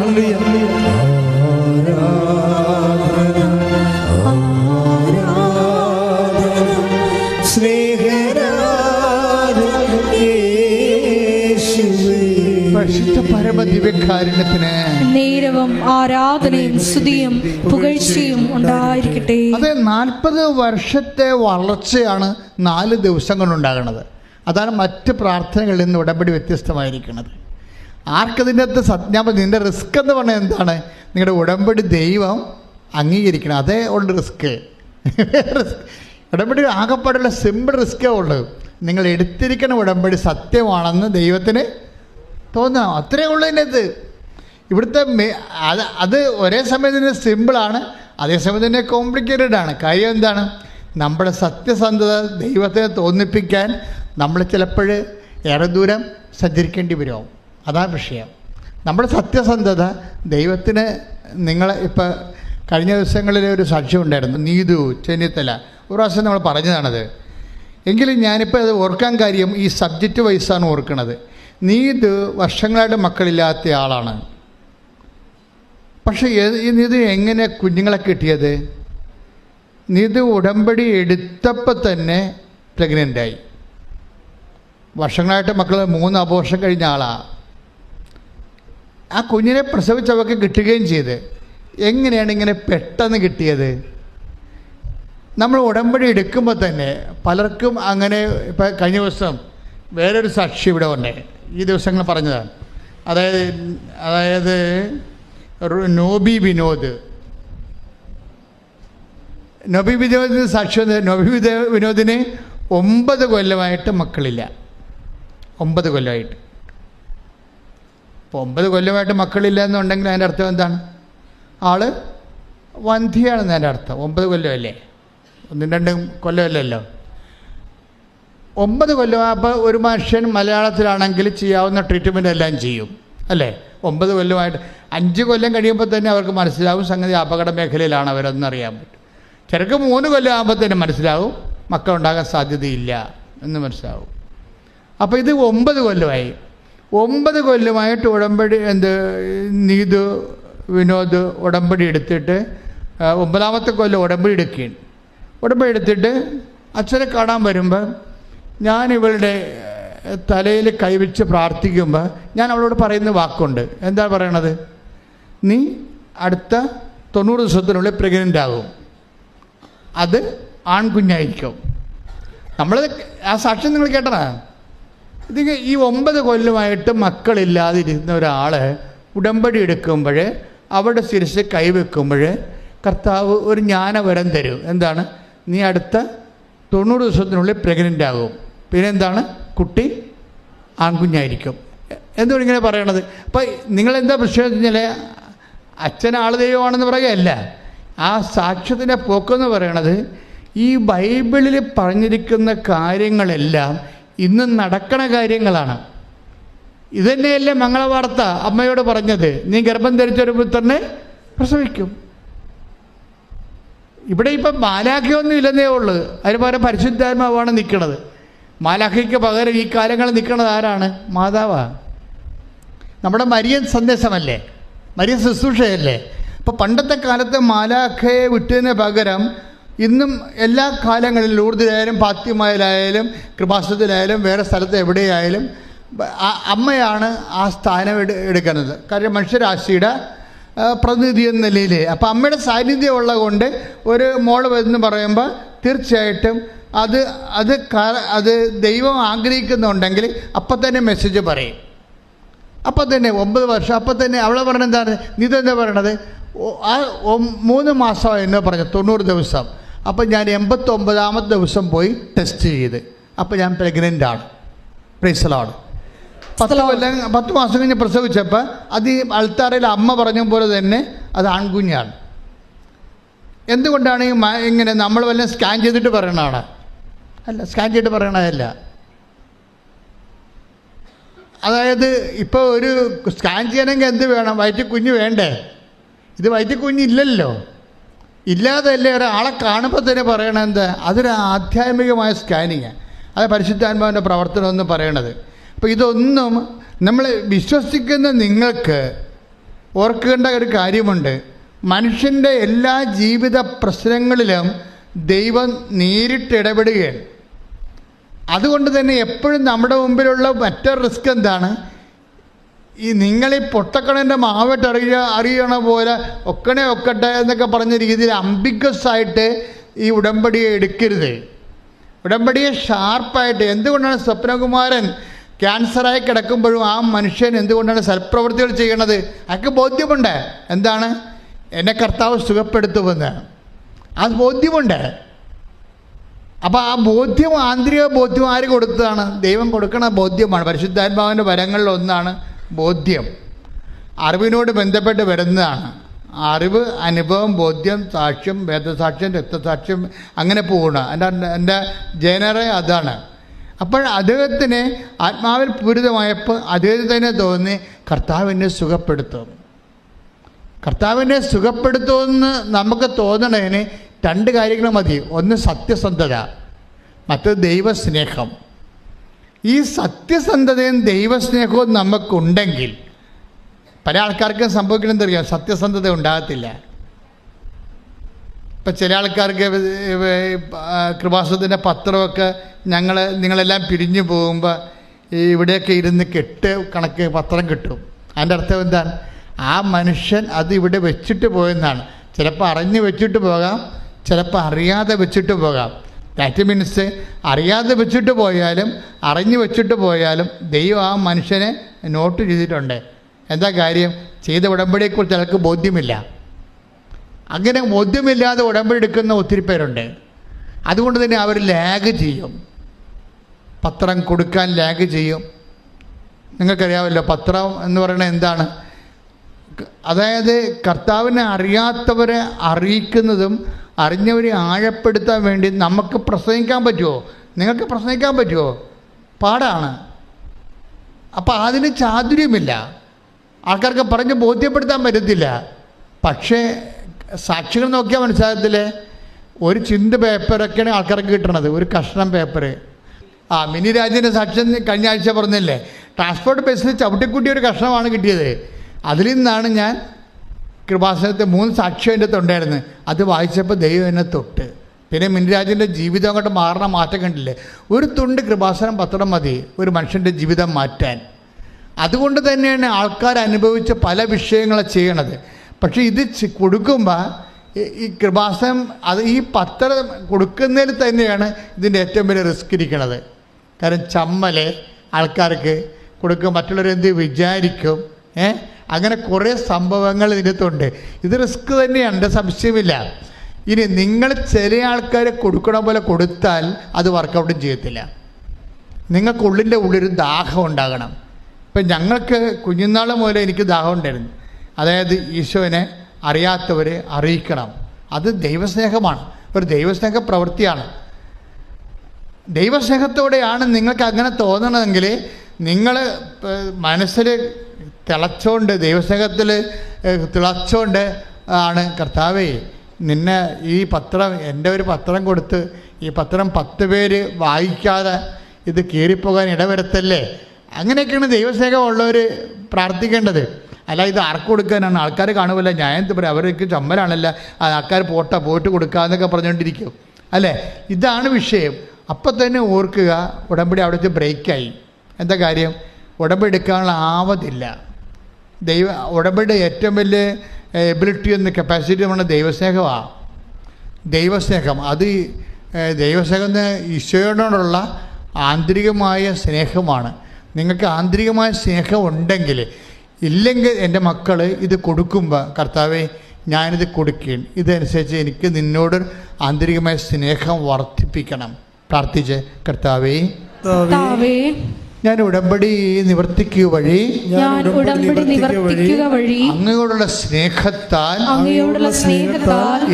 പരമദിവ്യകാരുണ്യത്തിന് നേരവും ആരാധനയും സ്തുതിയും പുകഴ്ചയും ഉണ്ടായിരിക്കട്ടെ. അത് 40 വർഷത്തെ വളർച്ചയാണ് 4 ദിവസം കൊണ്ടുണ്ടാകുന്നത്. അതാണ് മറ്റ് പ്രാർത്ഥനകളിൽ നിന്ന് ഉടമ്പടി വ്യത്യസ്തമായിരിക്കുന്നത്. ആർക്കതിൻ്റെ അകത്ത് സത്യാപ നിൻ്റെ റിസ്ക് എന്ന് പറഞ്ഞാൽ എന്താണ്? നിങ്ങളുടെ ഉടമ്പടി ദൈവം അംഗീകരിക്കണം. അതേ ഉള്ളു റിസ്ക്. ഉടമ്പടി ആകെപ്പാടുള്ള സിമ്പിൾ റിസ്ക്കേ ഉള്ളൂ. നിങ്ങൾ എടുത്തിരിക്കുന്ന ഉടമ്പടി സത്യമാണെന്ന് ദൈവത്തിന് തോന്നണം. അത്രയേ ഉള്ളൂ ഇതിനകത്ത്. ഇവിടുത്തെ അത് ഒരേ സമയം തന്നെ സിമ്പിളാണ്, അതേസമയം തന്നെ കോംപ്ലിക്കേറ്റഡ് ആണ്. കാര്യം എന്താണ്? നമ്മുടെ സത്യസന്ധത ദൈവത്തെ തോന്നിപ്പിക്കാൻ നമ്മൾ ചിലപ്പോൾ ഏറെ ദൂരം സഞ്ചരിക്കേണ്ടി വരും. അതാണ് വിഷയം. നമ്മുടെ സത്യസന്ധത ദൈവത്തിന്. നിങ്ങൾ ഇപ്പോൾ കഴിഞ്ഞ ദിവസങ്ങളിലെ ഒരു സാക്ഷ്യം ഉണ്ടായിരുന്നു, നീതു ചെന്നിത്തല. ഒരു പ്രാവശ്യം നമ്മൾ പറഞ്ഞതാണത്. എങ്കിലും ഞാനിപ്പോൾ അത് ഓർക്കാൻ കാര്യം ഈ സബ്ജക്റ്റ് വൈസാണ് ഓർക്കുന്നത്. നീതു വർഷങ്ങളായിട്ട് മക്കളില്ലാത്ത ആളാണ്. പക്ഷേ ഈ നീതു എങ്ങനെ കുഞ്ഞുങ്ങളെ കിട്ടിയത്? നീതു ഉടമ്പടി എടുത്തപ്പോൾ തന്നെ പ്രഗ്നൻ്റായി. വർഷങ്ങളായിട്ട് മക്കൾ 3 അബോർഷൻ കഴിഞ്ഞ ആളാണ്. ആ കുഞ്ഞിനെ പ്രസവിച്ചവർക്ക് കിട്ടുകയും ചെയ്ത്. എങ്ങനെയാണ് ഇങ്ങനെ പെട്ടെന്ന് കിട്ടിയത്? നമ്മൾ ഉടമ്പടി എടുക്കുമ്പോൾ തന്നെ പലർക്കും അങ്ങനെ. ഇപ്പം കഴിഞ്ഞ ദിവസം വേറൊരു സാക്ഷി ഇവിടെ ഉണ്ട്, ഈ ദിവസങ്ങൾ പറഞ്ഞതാണ്. അതായത് നോബി വിനോദിന് സാക്ഷി. നോബി വിനോദിന് 9 കൊല്ലമായിട്ട് മക്കളില്ല. 9 കൊല്ലമായിട്ട്. ഇപ്പോൾ 9 കൊല്ലമായിട്ട് മക്കളില്ല എന്നുണ്ടെങ്കിൽ അതിൻ്റെ അർത്ഥം എന്താണ്? ആള് വന്ധ്യയാണെന്ന് അതിൻ്റെ അർത്ഥം. 9 കൊല്ലമല്ലേ, 1-2 കൊല്ലമല്ലല്ലോ. 9 കൊല്ലം. അപ്പോൾ ഒരു മനുഷ്യൻ മലയാളത്തിലാണെങ്കിൽ ചെയ്യാവുന്ന ട്രീറ്റ്മെൻ്റ് എല്ലാം ചെയ്യും അല്ലേ? 9 കൊല്ലമായിട്ട് 5 കൊല്ലം കഴിയുമ്പോൾ തന്നെ അവർക്ക് മനസ്സിലാവും സംഗതി അപകട മേഖലയിലാണ് അവരെന്നറിയാൻ പറ്റും. ചിലർക്ക് 3 കൊല്ലം ആകുമ്പോൾ തന്നെ മനസ്സിലാവും മക്കളുണ്ടാകാൻ സാധ്യതയില്ല എന്ന് മനസ്സിലാവും. അപ്പോൾ ഇത് 9 കൊല്ലമായി. 9 കൊല്ലമായിട്ട് ഉടമ്പടി നീതു വിനോദ് ഉടമ്പടി എടുത്തിട്ട് 9ാമത്തെ കൊല്ലം ഉടമ്പടി എടുക്കുകയാണ്. ഉടമ്പടി എടുത്തിട്ട് അച്ഛനെ കാണാൻ വരുമ്പോൾ ഞാൻ ഇവളുടെ തലയിൽ കൈവച്ച് പ്രാർത്ഥിക്കുമ്പോൾ ഞാൻ അവളോട് പറയുന്ന വാക്കുണ്ട്. എന്താ പറയണത്? നീ അടുത്ത 90 ദിവസത്തിനുള്ളിൽ പ്രഗ്നൻ്റ് ആകും, അത് ആൺകുഞ്ഞായിരിക്കും. നമ്മൾ ആ സാക്ഷ്യം നിങ്ങൾ കേട്ടതാ. ഇത് ഈ 9 കൊല്ലമായിട്ട് മക്കളില്ലാതിരുന്ന ഒരാൾ ഉടമ്പടി എടുക്കുമ്പോൾ അവരുടെ ശിരസ് കൈവെക്കുമ്പോൾ കർത്താവ് ഒരു ജ്ഞാനവരം തരും. എന്താണ്? നീ അടുത്ത 90 ദിവസത്തിനുള്ളിൽ പ്രഗ്നൻ്റ് ആകും, പിന്നെന്താണ്? കുട്ടി ആൺകുഞ്ഞായിരിക്കും. എന്തുകൊണ്ട് ഇങ്ങനെ പറയണത്? അപ്പോൾ നിങ്ങളെന്താ പ്രശ്നം എന്ന് വെച്ചാൽ അച്ഛൻ ആൾ ദൈവമാണെന്ന് പറയുകയല്ല. ആ സാക്ഷ്യത്തിൻ്റെ പോക്കെന്ന് പറയണത് ഈ ബൈബിളിൽ പറഞ്ഞിരിക്കുന്ന കാര്യങ്ങളെല്ലാം ഇന്ന് നടക്കണ കാര്യങ്ങളാണ്. ഇതന്നെയല്ലേ മംഗളവാർത്ത അമ്മയോട് പറഞ്ഞത്, നീ ഗർഭം ധരിച്ചൊരു പുത്രനെ പ്രസവിക്കും. ഇവിടെ ഇപ്പം മാലാഖയൊന്നും ഇല്ലെന്നേ ഉള്ളൂ, അതിന് പകരം പരിശുദ്ധാത്മാവാണ് നിൽക്കുന്നത്. മാലാഖയ്ക്ക് പകരം ഈ കാലങ്ങളിൽ നിൽക്കുന്നത് ആരാണ്? മാതാവാണ്. നമ്മുടെ മരിയൻ സന്ദേശമല്ലേ, മരിയൻ ശുശ്രൂഷയല്ലേ. അപ്പോൾ പണ്ടത്തെ കാലത്ത് മാലാഖയെ വിട്ടതിന് പകരം ഇന്നും എല്ലാ കാലങ്ങളിലും ലൂർദിലായാലും ഫാത്തിമയിലായാലും കൃപാസനത്തിലായാലും വേറെ സ്ഥലത്ത് എവിടെയായാലും അമ്മയാണ് ആ സ്ഥാനം എടുക്കുന്നത്. കാര്യം മനുഷ്യരാശിയുടെ പ്രതിനിധി എന്ന നിലയിൽ. അപ്പോൾ അമ്മയുടെ സാന്നിധ്യം ഉള്ളത് കൊണ്ട് ഒരു മോള് എന്ന് പറയുമ്പോൾ തീർച്ചയായിട്ടും അത് ദൈവം ആഗ്രഹിക്കുന്നുണ്ടെങ്കിൽ അപ്പം തന്നെ മെസ്സേജ് പറയും. അപ്പം തന്നെ 9 വർഷം അപ്പം തന്നെ അവളെ പറഞ്ഞത് എന്താണ്? നീ എന്താ പറയണത്? 3 മാസമായി എന്ന് പറഞ്ഞു, 90 ദിവസം. അപ്പം ഞാൻ 89ാമത്തെ ദിവസം പോയി ടെസ്റ്റ് ചെയ്ത്, അപ്പം ഞാൻ പ്രഗ്നൻ്റാണ്. പ്രൈസലാണ്. 10 മാസം കഴിഞ്ഞ് പ്രസവിച്ചപ്പോൾ അത് ഈ അൾത്താറയിൽ അമ്മ പറഞ്ഞ പോലെ തന്നെ അത് ആൺകുഞ്ഞാണ്. എന്തുകൊണ്ടാണ് ഇങ്ങനെ നമ്മൾ വല്ലതും സ്കാൻ ചെയ്തിട്ട് പറയണതാണ്? അല്ല, സ്കാൻ ചെയ്തിട്ട് പറയണതല്ല. അതായത് ഇപ്പോൾ ഒരു സ്കാൻ ചെയ്യണമെങ്കിൽ എന്ത് വേണം? വയറ്റിൽ കുഞ്ഞ് വേണ്ടേ? ഇത് വയറ്റിൽ കുഞ്ഞില്ലല്ലോ. ഇല്ലാതല്ലേ ഒരാളെ കാണുമ്പോൾ തന്നെ പറയണത് എന്താ? അതൊരു ആധ്യാത്മികമായ സ്കാനിങ്. അത് പരിശുദ്ധാത്മാവിൻ്റെ പ്രവർത്തനം എന്ന് പറയണത്. അപ്പോൾ ഇതൊന്നും നമ്മൾ വിശ്വസിക്കുന്ന നിങ്ങൾക്ക് ഓർക്കേണ്ട ഒരു കാര്യമുണ്ട്. മനുഷ്യൻ്റെ എല്ലാ ജീവിത പ്രശ്നങ്ങളിലും ദൈവം നേരിട്ട് ഇടപെടുകയാണ്. അതുകൊണ്ട് തന്നെ എപ്പോഴും നമ്മുടെ മുമ്പിലുള്ള മറ്റൊരു റിസ്ക് എന്താണ്? ഈ നിങ്ങളീ പൊട്ടക്കണൻ്റെ മാവിട്ട് അറിയണ പോലെ ഒക്കട്ടെ എന്നൊക്കെ പറഞ്ഞ രീതിയിൽ അംബിഗസ് ആയിട്ട് ഈ ഉടമ്പടിയെ എടുക്കരുത്. ഉടമ്പടിയെ ഷാർപ്പായിട്ട്. എന്തുകൊണ്ടാണ് സ്വപ്നകുമാരൻ ക്യാൻസറായി കിടക്കുമ്പോഴും ആ മനുഷ്യൻ എന്തുകൊണ്ടാണ് സൽപ്രവൃത്തികൾ ചെയ്യണത്? അയാൾക്ക് ബോധ്യമുണ്ട്. എന്താണ്? എന്നെ കർത്താവ് സുഖപ്പെടുത്തുമെന്ന്. ആ ബോധ്യമുണ്ട്. അപ്പോൾ ആ ബോധ്യം, ആന്തരിക ബോധ്യം ആര് കൊടുത്തതാണ്? ദൈവം കൊടുക്കണ ബോധ്യമാണ്. പരിശുദ്ധാത്മാവിൻ്റെ വരങ്ങളിൽ ഒന്നാണ് ബോധ്യം. അറിവിനോട് ബന്ധപ്പെട്ട് വരുന്നതാണ്. അറിവ്, അനുഭവം, ബോധ്യം, സാക്ഷ്യം, വേദസാക്ഷ്യം, രക്തസാക്ഷ്യം, അങ്ങനെ പോകണം. എൻ്റെ ജനറേ അതാണ്. അപ്പോൾ അദ്ദേഹത്തിന് ആത്മാവിൽ പൂരിതമായപ്പോൾ അദ്ദേഹത്തിന് തന്നെ തോന്നി കർത്താവിനെ സുഖപ്പെടുത്തും. കർത്താവിനെ സുഖപ്പെടുത്തുമെന്ന് നമുക്ക് തോന്നണതിന് 2 കാര്യങ്ങൾ മതി. ഒന്ന് സത്യസന്ധത, മറ്റൊരു ദൈവസ്നേഹം. ഈ സത്യസന്ധതയും ദൈവസ്നേഹവും നമുക്കുണ്ടെങ്കിൽ പല ആൾക്കാർക്കും സംഭവിക്കണമെന്നറിയാം, സത്യസന്ധത ഉണ്ടാകത്തില്ല. ഇപ്പം ചില ആൾക്കാർക്ക് കൃപാസനത്തിൻ്റെ പത്രമൊക്കെ നിങ്ങളെല്ലാം പിരിഞ്ഞു പോകുമ്പോൾ ഇവിടെയൊക്കെ ഇരുന്ന് കണക്ക് പത്രം കിട്ടും. അതിൻ്റെ അർത്ഥം എന്താണ്? ആ മനുഷ്യൻ അത് ഇവിടെ വെച്ചിട്ട് പോയെന്നാണ്. ചിലപ്പോൾ അറിഞ്ഞ് വെച്ചിട്ട് പോകാം, ചിലപ്പോൾ അറിയാതെ വെച്ചിട്ട് പോകാം. ദാറ്റ് മീൻസ് അറിയാതെ വെച്ചിട്ട് പോയാലും അറിഞ്ഞ് വെച്ചിട്ട് പോയാലും ദൈവം ആ മനുഷ്യനെ നോട്ട് ചെയ്തിട്ടുണ്ട്. എന്താ കാര്യം? ചെയ്ത ഉടമ്പടിയെക്കുറിച്ച് അയാൾക്ക് ബോധ്യമില്ല. അങ്ങനെ ബോധ്യമില്ലാതെ ഉടമ്പടി എടുക്കുന്ന ഒത്തിരി പേരുണ്ട്. അതുകൊണ്ട് തന്നെ അവർ ലാഗ് ചെയ്യും, പത്രം കൊടുക്കാൻ ലാഗ് ചെയ്യും. നിങ്ങൾക്കറിയാമല്ലോ പത്രം എന്ന് പറയുന്നത് എന്താണ്? അതായത് കർത്താവിനെ അറിയാത്തവരെ അറിയിക്കുന്നതും അറിഞ്ഞവരെ ആഴപ്പെടുത്താൻ വേണ്ടി നമുക്ക് പ്രസംഗിക്കാൻ പറ്റുമോ? നിങ്ങൾക്ക് പ്രസംഗിക്കാൻ പറ്റുമോ? പാടാണ്. അപ്പോൾ അതിന് ചാതുര്യമില്ല, ആൾക്കാർക്ക് പറഞ്ഞ് ബോധ്യപ്പെടുത്താൻ പറ്റത്തില്ല. പക്ഷേ സാക്ഷികൾ നോക്കിയാൽ മനസ്സിലാകത്തില്ലേ? ഒരു ചിന്ത് പേപ്പറൊക്കെയാണ് ആൾക്കാർക്ക് കിട്ടണത്, ഒരു കഷ്ണം പേപ്പർ. മിനി രാജൻ്റെ സാക്ഷ്യം കഴിഞ്ഞ ആഴ്ച പറഞ്ഞില്ലേ, ട്രാൻസ്പോർട്ട് ബസ്സിൽ ചവിട്ടിക്കൂട്ടിയ ഒരു കഷ്ണമാണ് കിട്ടിയത്. അതിൽ നിന്നാണ് ഞാൻ കൃപാസനത്തെ 3 സാക്ഷ്യം എൻ്റെ തൊണ്ടായിരുന്നു. അത് വായിച്ചപ്പോൾ ദൈവം എന്നെ തൊട്ട്. പിന്നെ മിനിരാജൻ്റെ ജീവിതം അങ്ങോട്ട് മാറണ മാറ്റം കണ്ടില്ലേ? ഒരു തുണ്ട് കൃപാസനം പത്രം മതി ഒരു മനുഷ്യൻ്റെ ജീവിതം മാറ്റാൻ. അതുകൊണ്ട് തന്നെയാണ് ആൾക്കാർ അനുഭവിച്ച പല വിഷയങ്ങളെ ചെയ്യണത്. പക്ഷേ ഇത് കൊടുക്കുമ്പോൾ ഈ കൃപാസനം അത് ഈ പത്രം കൊടുക്കുന്നതിൽ തന്നെയാണ് ഇതിൻ്റെ ഏറ്റവും വലിയ റിസ്ക് ഇരിക്കുന്നത്. കാരണം ചമ്മല് ആൾക്കാർക്ക് കൊടുക്കും, മറ്റുള്ളവരെന്ത് വിചാരിക്കും, അങ്ങനെ കുറേ സംഭവങ്ങൾ ഇതിനകത്തുണ്ട്. ഇത് റിസ്ക് തന്നെയാണ്, സംശയമില്ല. ഇനി നിങ്ങൾ ചില ആൾക്കാരെ കൊടുക്കണ പോലെ കൊടുത്താൽ അത് വർക്കൗട്ടും ചെയ്യത്തില്ല. നിങ്ങൾക്കുള്ളിൻ്റെ ഉള്ളൊരു ദാഹം ഉണ്ടാകണം. ഇപ്പം ഞങ്ങൾക്ക് കുഞ്ഞുനാൾ മുതലേ എനിക്ക് ദാഹം ഉണ്ടായിരുന്നു. അതായത് ഈശോനെ അറിയാത്തവരെ അറിയിക്കണം. അത് ദൈവസ്നേഹമാണ്, ഒരു ദൈവസ്നേഹ പ്രവൃത്തിയാണ്. ദൈവസ്നേഹത്തോടെയാണ് നിങ്ങൾക്ക് അങ്ങനെ തോന്നണമെങ്കിൽ നിങ്ങൾ മനസ്സിൽ തിളച്ചോണ്ട്, ദൈവസ്നേഹത്തിൽ തിളച്ചോണ്ട് ആണ് കർത്താവേ നിന്നെ ഈ പത്രം, എൻ്റെ ഒരു പത്രം കൊടുത്ത് ഈ പത്രം 10 പേര് വായിക്കാതെ ഇത് കീറിപ്പോകാൻ ഇടവരുത്തല്ലേ. അങ്ങനെയൊക്കെയാണ് ദൈവസ്നേഹമുള്ളവർ പ്രാർത്ഥിക്കേണ്ടത്. അല്ല ഇത് ആർക്ക് കൊടുക്കാനാണ്? ആൾക്കാർ കാണുമല്ല, ഞാൻ എന്ത് പറയാം, അവർക്ക് ചമ്മലാണല്ല, ആൾക്കാർ പോയിട്ട് കൊടുക്കാമെന്നൊക്കെ പറഞ്ഞുകൊണ്ടിരിക്കും അല്ലേ. ഇതാണ് വിഷയം. അപ്പം തന്നെ ഓർക്കുക, ഉടമ്പടി അവിടെ വെച്ച് ബ്രേക്കായി. എന്താ കാര്യം? ഉടമ്പടി എടുക്കാനുള്ള ആവതില്ല. ഉടമ്പടിയുടെ ഏറ്റവും വലിയ എബിലിറ്റി എന്ന് കപ്പാസിറ്റി എന്ന് പറഞ്ഞാൽ ദൈവസ്നേഹമാണ്. ദൈവസ്നേഹം അത് ദൈവസ്നേഹം ഈശോയോടുള്ള ആന്തരികമായ സ്നേഹമാണ്. നിങ്ങൾക്ക് ആന്തരികമായ സ്നേഹം ഉണ്ടെങ്കിൽ, ഇല്ലെങ്കിൽ എൻ്റെ മക്കൾ ഇത് കൊടുക്കുമ്പോൾ കർത്താവേ ഞാനിത് കൊടുക്കുകയും ഇതനുസരിച്ച് എനിക്ക് നിന്നോട് ആന്തരികമായ സ്നേഹം വർദ്ധിപ്പിക്കണം. പ്രാർത്ഥിച്ച് കർത്താവേ, ഞാൻ ഉടമ്പടി നിവർത്തിക്കുക വഴി അങ്ങയോടുള്ള സ്നേഹത്താൽ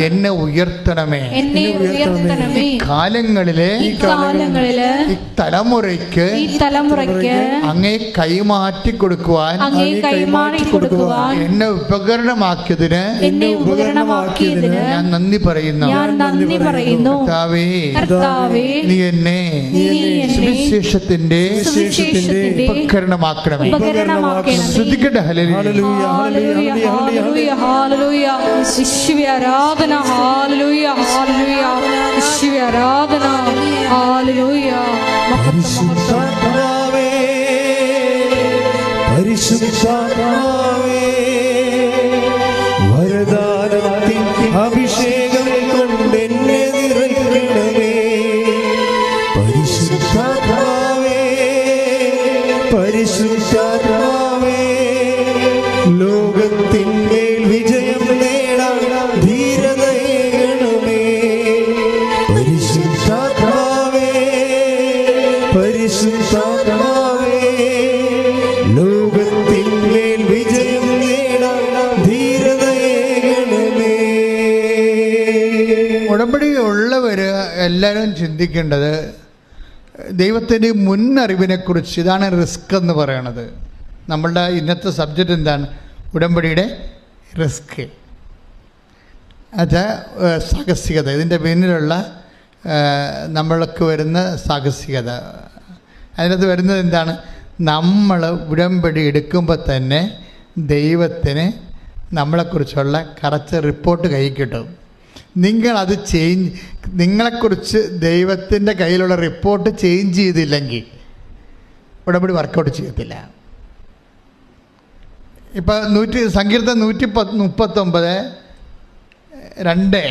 എന്നെ ഉയർത്തണമേ. ഈ കാലങ്ങളിലെ ഈ തലമുറയ്ക്ക് അങ്ങേ കൈമാറ്റി കൊടുക്കുവാൻ എന്നെ ഉപകരണമാക്കിയതിന് ഞാൻ നന്ദി പറയുന്നു. കർത്താവേ, നീ എന്നെ സുവിശേഷത്തിന്റെ ഉപകരണമാക്കണമേ. ശ്രദ്ധിക്കട്ടെ. ഹല്ലേലൂയ, ഹല്ലേലൂയ, ഹല്ലേലൂയ. യേശുവേ ആരാധന. ഹല്ലേലൂയ, ഹല്ലേലൂയ. യേശുവേ ആരാധന. ഹല്ലേലൂയ. പരിശുദ്ധാത്മാവേ, പരിശുദ്ധാത്മാവേ, വരദാനത്തിൻ അഭിഷേകം കൊണ്ട് എന്നെ നിറയ്ക്കണമേ. പരിശുദ്ധാത്മാവേ, പരിശുദ്ധാത്മാവേ, ലോകത്തിന്മേൽ വിജയം നേടാൻ ധീരതയേകണമേ. പരിശുദ്ധാത്മാവേ, പരിശുദ്ധാത്മാവേ, ലോകത്തിന്മേൽ വിജയം നേടാൻ ധീരതയേകണമേ. ഉടമ്പടി ഉള്ളവർ എല്ലാവരും ചിന്തിക്കേണ്ടത് ദൈവത്തിൻ്റെ മുന്നറിവിനെക്കുറിച്ച്. ഇതാണ് റിസ്ക് എന്ന് പറയണത്. നമ്മളുടെ ഇന്നത്തെ സബ്ജക്റ്റ് എന്താണ്? ഉടമ്പടിയുടെ റിസ്ക്. അത് സാഹസികത. ഇതിൻ്റെ പിന്നിലുള്ള നമ്മൾക്ക് വരുന്ന സാഹസികത. അതിനകത്ത് വരുന്നത് എന്താണ്? നമ്മൾ ഉടമ്പടി എടുക്കുമ്പോൾ തന്നെ ദൈവത്തിന് നമ്മളെക്കുറിച്ചുള്ള കറക്റ്റ് റിപ്പോർട്ട് കയ്യിൽ കിട്ടും. നിങ്ങളത് നിങ്ങളെക്കുറിച്ച് ദൈവത്തിൻ്റെ കയ്യിലുള്ള റിപ്പോർട്ട് ചേഞ്ച് ചെയ്തില്ലെങ്കിൽ ഉടമ്പടി വർക്കൗട്ട് ചെയ്യത്തില്ല. ഇപ്പം സങ്കീർത്തനം 139:2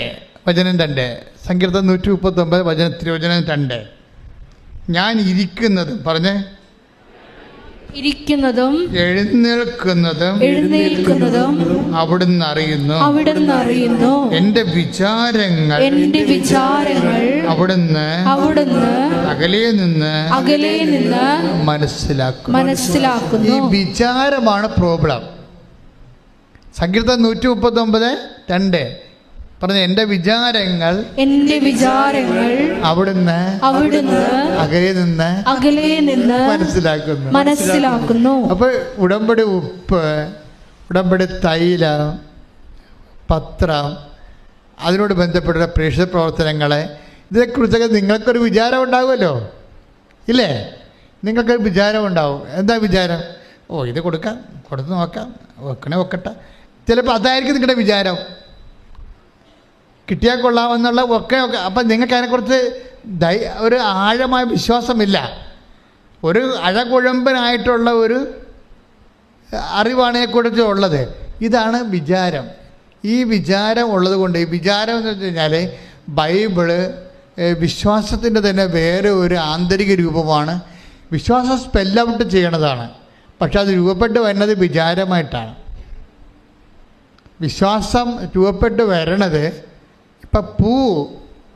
വചനം 2. സങ്കീർത്തനം 139 തിരുവചനം 2. ഞാൻ ഇരിക്കുന്നതും പറഞ്ഞേ ഇരിക്കുന്നതും എഴുന്നേൽക്കുന്നതും അവിടുന്ന് അറിയുന്നു. എന്റെ വിചാരങ്ങൾ അവിടുന്ന് അകലെ നിന്ന് മനസ്സിലാക്കുന്നു. ഈ വിചാരമാണ് പ്രോബ്ലം. സങ്കീർത്തനം 139:2 പറഞ്ഞ എന്റെ വിചാരങ്ങൾ അവിടുന്ന് അകലെ നിന്ന് മനസ്സിലാക്കുന്നു. അപ്പൊ ഉടമ്പടി ഉപ്പ്, ഉടമ്പടി തൈലം, പത്രം, അതിനോട് ബന്ധപ്പെട്ട പ്രേക്ഷിത പ്രവർത്തനങ്ങളെ ഇതിനെക്കുറിച്ചൊക്കെ നിങ്ങൾക്കൊരു വിചാരം ഉണ്ടാകുമല്ലോ, ഇല്ലേ? നിങ്ങൾക്കൊരു വിചാരം ഉണ്ടാവും. എന്താ വിചാരം? ഇത് കൊടുത്ത് നോക്കാം, വെക്കട്ടെ. ചിലപ്പോൾ അതായിരിക്കും നിങ്ങളുടെ വിചാരം. കിട്ടിയാൽ കൊള്ളാമെന്നുള്ള ഒക്കെ. അപ്പം നിങ്ങൾക്ക് അതിനെക്കുറിച്ച് ഒരു ആഴമായ വിശ്വാസമില്ല. ഒരു അഴകുഴമ്പനായിട്ടുള്ള ഒരു അറിവാണ് ഇതിനെക്കുറിച്ച് ഉള്ളത്. ഇതാണ് വിചാരം. ഈ വിചാരം ഉള്ളത് കൊണ്ട്, ഈ വിചാരം എന്ന് വെച്ച് കഴിഞ്ഞാൽ ബൈബിള് വിശ്വാസത്തിൻ്റെ തന്നെ വേറെ ഒരു ആന്തരിക രൂപമാണ്. വിശ്വാസം സ്പെൽ ഔട്ട് ചെയ്യണതാണ്, പക്ഷെ അത് രൂപപ്പെട്ട് വരുന്നത് വിചാരമായിട്ടാണ്. വിശ്വാസം രൂപപ്പെട്ട് വരണത് ഇപ്പം